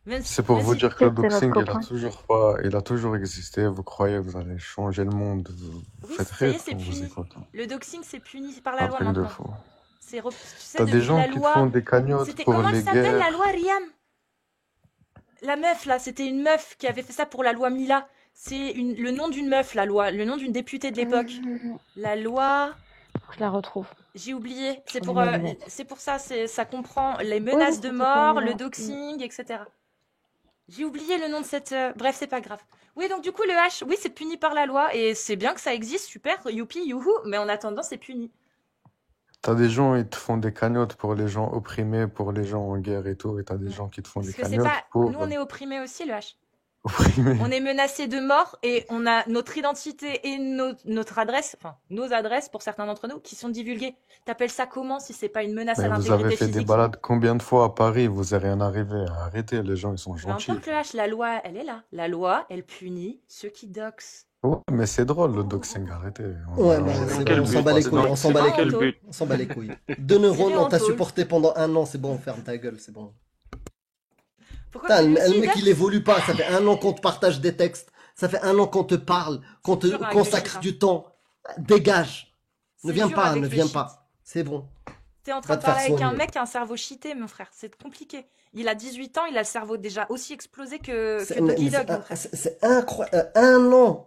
Même si, C'est pour même vous si, dire que le C'était notre doxing, copain. il a toujours existé. Vous croyez que vous allez changer le monde. Vous oui, faites ça y est, rire c'est quand vous puni. écoutez. Le doxing, c'est puni par C'est la un loi truc de maintenant. fou. Tu sais, T'as des depuis gens la qui te font loi, des cagnottes c'était, pour comment elle les s'appelle la loi guerres. Riam? La meuf là, c'était une meuf qui avait fait ça pour la loi Mila. Le nom d'une meuf, la loi, le nom d'une députée de l'époque. La loi, Faut que je la retrouve. j'ai oublié. Sur mes lunettes. C'est pour ça, ça comprend les Oui, menaces de c'était mort, pas le Mila. doxing, etc. J'ai oublié le nom de cette. Bref, c'est pas grave. Oui, donc du coup, le H, oui, c'est puni par la loi et c'est bien que ça existe, super, youpi, youhou, mais en attendant, c'est puni. T'as des gens, ils te font des cagnottes pour les gens opprimés, pour les gens en guerre et tout. Et t'as des gens qui te font des Parce que c'est cagnottes pas. pour Nous, on est opprimés aussi, le H. opprimer. On est menacé de mort et on a notre identité et notre adresse, enfin nos adresses pour certains d'entre nous, qui sont divulguées. T'appelles ça comment si c'est pas une menace à Mais vous avez l'intégrité fait des physique? balades combien de fois à Paris? Vous avez rien arrivé à arrêter. Les gens, ils sont Peu gentils. importe le H, la loi, elle est là. La loi, elle punit ceux qui doxent. Ouais, mais c'est drôle le doxing. Arrêtez. Ouais, bah, C'est dans c'est quel bon, on s'en but? bat les C'est couilles, dans, on s'en c'est bat dans les quel couilles. but? On s'en bat les couilles. 2 neurones, Tirez on en t'a tôle. supporté pendant un an, c'est bon, ferme ta gueule, c'est bon. Pourquoi Putain, lui le aussi il mec, il doxe? évolue pas. Ça fait un an qu'on te partage des textes. Ça fait un an qu'on te parle, qu'on C'est te dur avec le consacre shit, hein. du temps. Dégage. Ne C'est viens dur pas, avec ne le viens shit. pas. C'est bon. T'es en train Va de te faire parler avec un soigner. mec qui a un cerveau cheaté, mon frère. C'est compliqué. Il a 18 ans, il a le cerveau déjà aussi explosé que Doggy Dog, mon frère. C'est incroyable. Un an,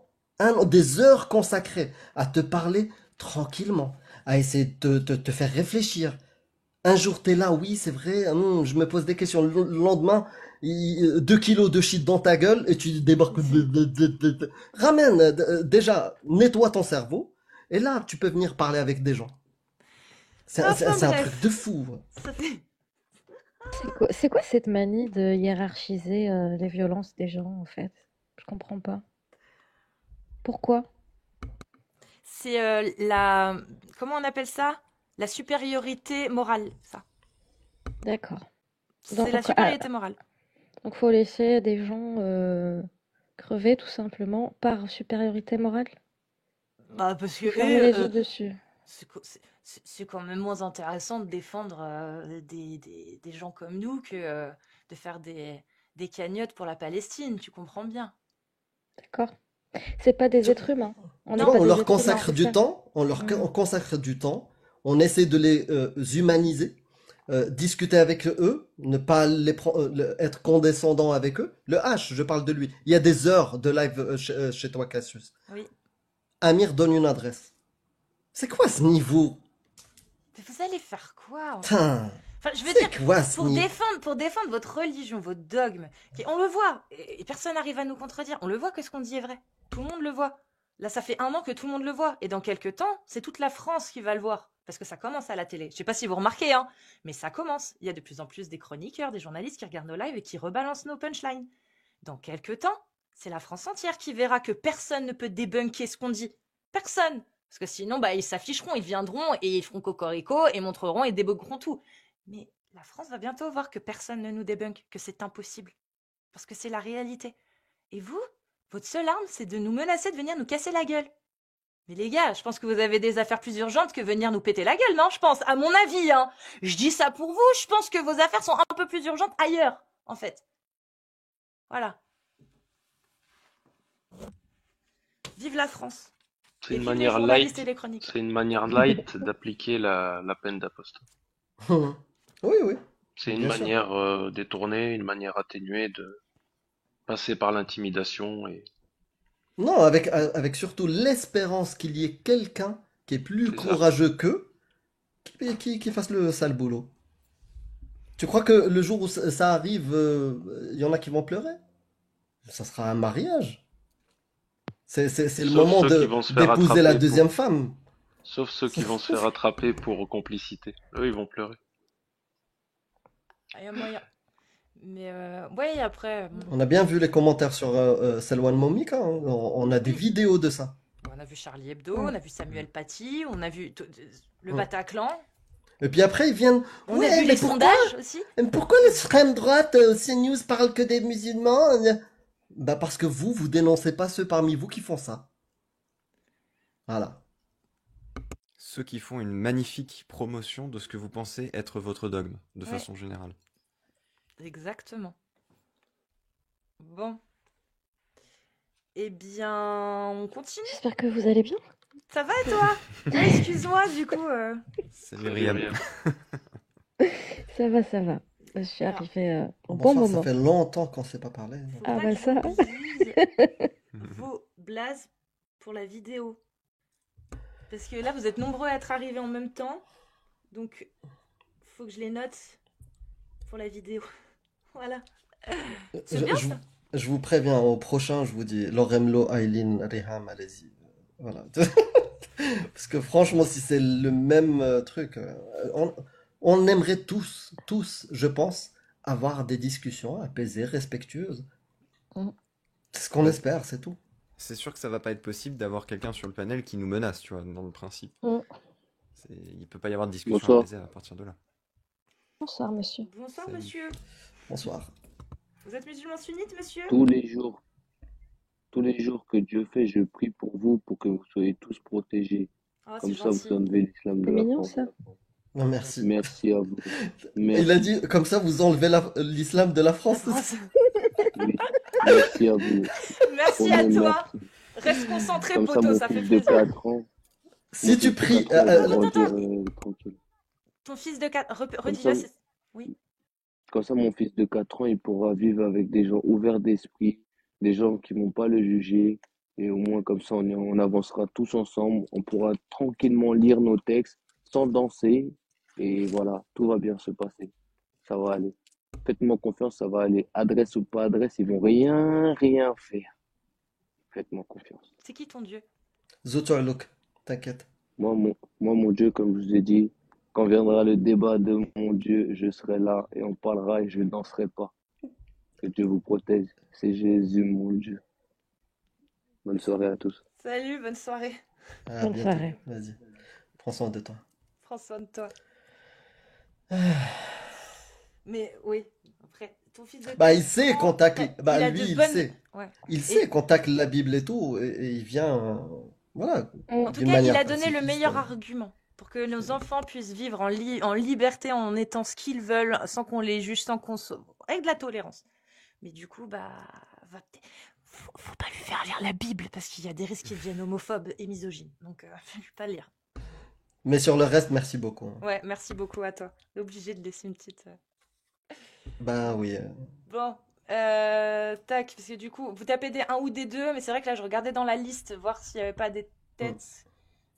des heures consacrées à te parler tranquillement, à essayer de te faire réfléchir. Un jour, t'es là, oui, c'est vrai, je me pose des questions. Le lendemain, 2 kilos de shit dans ta gueule et tu débarques. Ramène, déjà, nettoie ton cerveau. Et là, tu peux venir parler avec des gens. Enfin C'est un bref. truc de fou. Ça fait- C'est quoi cette manie de hiérarchiser les violences des gens, en fait? Je comprends pas. Pourquoi? C'est comment on appelle ça? La supériorité morale, ça. D'accord. C'est la Donc, supériorité morale. donc faut laisser des gens crever tout simplement par supériorité morale? Bah, parce que Fermer les yeux dessus. c'est quand même moins intéressant de défendre des gens comme nous que de faire des cagnottes pour la Palestine, tu comprends bien. D'accord. C'est pas des Tu- êtres humains. On Tu n'est vois, pas on des leur êtres humains, consacre c'est du ça. temps, on consacre du temps, on essaie de les humaniser, discuter avec eux, ne pas être condescendant avec eux. Le H, je parle de lui. Il y a des heures de live chez toi, Cassius. Oui. Amir donne une adresse. C'est quoi ce niveau? Mais vous allez faire quoi, en fait? Putain, Enfin, je veux c'est dire, quoi ce pour niveau? défendre votre religion, votre dogme, on le voit, et personne n'arrive à nous contredire. On le voit que ce qu'on dit est vrai. Tout le monde le voit. Là, ça fait un an que tout le monde le voit. Et dans quelques temps, c'est toute la France qui va le voir. Parce que ça commence à la télé. Je sais pas si vous remarquez, hein, mais ça commence. Il y a de plus en plus des chroniqueurs, des journalistes qui regardent nos lives et qui rebalancent nos punchlines. Dans quelques temps, c'est la France entière qui verra que personne ne peut débunker ce qu'on dit. Personne. Parce que sinon, bah, ils s'afficheront, ils viendront et ils feront cocorico et montreront et débunkeront tout. Mais la France va bientôt voir que personne ne nous débunk, que c'est impossible. Parce que c'est la réalité. Et vous, votre seule arme, c'est de nous menacer de venir nous casser la gueule. Mais les gars, je pense que vous avez des affaires plus urgentes que venir nous péter la gueule, non? Je pense, à mon avis, hein. Je dis ça pour vous, je pense que vos affaires sont un peu plus urgentes ailleurs, en fait. Voilà. Vive la France. C'est Et une vive les manière journalistes et light, les chroniqueurs. c'est une manière light d'appliquer la peine d'apostat. Oui, oui, C'est une bien sûr. manière détournée, une manière atténuée de passer par l'intimidation et Non, avec surtout l'espérance qu'il y ait quelqu'un qui est plus c'est ça. courageux qu'eux, qui fasse le sale boulot. Tu crois que le jour où ça arrive, il y en a qui vont pleurer? Ça sera un mariage. C'est le Sauf moment ceux qui vont se faire d'épouser la attraper deuxième pour, femme. sauf ceux qui vont se faire attraper pour complicité. Eux, ils vont pleurer. Il y a moyen. Mais ouais, après, bon, On a bien vu les commentaires sur Selwan Momika, hein. On a des oui. vidéos de ça. On a vu Charlie Hebdo, Mm. on a vu Samuel Paty, on a vu le Mm. Bataclan, Et puis après, ils viennent. on a Ouais, vu mais les sondages aussi. pourquoi l'extrême droite, CNews parle que des musulmans? Bah parce que vous dénoncez pas ceux parmi vous qui font ça. Voilà. Ceux qui font une magnifique promotion de ce que vous pensez être votre dogme, de Ouais, façon générale. exactement. Bon, eh bien, on continue. J'espère que vous allez bien. Ça va et toi? Ouais, excuse-moi, du coup. Salut Riam. Ça va, ça va. Je suis Alors, arrivée au bon Bonsoir, ça moment. fait longtemps qu'on s'est pas parlé. faut Ah pas bah que ça. j'oublie vos blazes pour la vidéo. Parce que là, vous êtes nombreux à être arrivés en même temps. Donc, faut que je les note pour la vidéo. Voilà. C'est Je, bien je- ça. je vous préviens, au prochain, je vous dis Loremlo, Aileen, Riham, allez-y. Voilà. Parce que franchement, si c'est le même truc, on aimerait tous, je pense, avoir des discussions apaisées, respectueuses. Mm. C'est ce qu'on Ouais, espère, c'est tout. c'est sûr que ça va pas être possible d'avoir quelqu'un sur le panel qui nous menace, tu vois, dans le principe. Mm. Il peut pas y avoir de discussion Bonsoir. apaisée à partir de là. Bonsoir, monsieur. Bonsoir, Salut. monsieur. Bonsoir. Vous êtes musulman sunnite, monsieur? Tous les jours que Dieu fait, je prie pour vous, pour que vous soyez tous protégés. Oh, c'est Comme ça, vous gentil. enlevez l'islam de C'est la mignon, France. ça. Non, merci. Merci à vous. Il a Merci. dit, comme ça, vous enlevez l'islam de la La France. France. Oui. Merci à vous. Merci à Vraiment toi. merci. Reste concentré, Comme ça, poto, mon ça fait fils de plaisir. 4 ans, Si mon tu fils de pries, 4 ans, il va Attends, grandir attends. tranquille. Ton fils de 4... Comme ça, Redis-le, c'est... Oui. Comme ça, mon fils de 4 ans, il pourra vivre avec des gens ouverts d'esprit, des gens qui vont pas le juger. Et au moins, comme ça, on avancera tous ensemble. On pourra tranquillement lire nos textes sans danser. Et voilà, tout va bien se passer. Ça va aller. Faites-moi confiance, ça va aller. Adresse ou pas adresse, ils vont rien faire. Faites-moi confiance. C'est qui ton Dieu? Zotorluk, t'inquiète. Mon Dieu, comme je vous ai dit, quand viendra le débat de mon Dieu, je serai là et on parlera et je ne danserai pas. Que Dieu vous protège. C'est Jésus, mon Dieu. Bonne soirée à tous. Salut, bonne soirée. À Bonne bientôt. soirée. Vas-y. Prends soin de toi. Prends soin de toi. Mais oui, après, ton fils de Bah, il 4 sait ans, qu'on tacle. Bah, il a lui, de il bonnes... sait. Ouais. Il Et sait qu'on tacle la Bible et tout. Et il vient, voilà, Mm. en tout d'une cas, il manière a donné le pacifiste. meilleur argument pour que nos enfants puissent vivre en liberté, en étant ce qu'ils veulent, sans qu'on les juge, sans qu'on avec de la tolérance. Mais du coup, bah, faut pas lui faire lire la Bible parce qu'il y a des risques qu'ils deviennent homophobes et misogynes. Donc, faut lui pas le lire. Mais sur le reste, merci beaucoup. Ouais, merci beaucoup à toi. Obligé de laisser une petite. Bah oui. Bon, tac, parce que du coup, vous tapez des 1 ou des 2, mais c'est vrai que là, je regardais dans la liste, voir s'il n'y avait pas des têtes.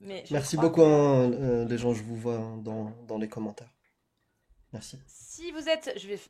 Mais je Merci crois beaucoup, que hein, les gens, je vous vois hein, dans les commentaires. Merci. si vous êtes, je vais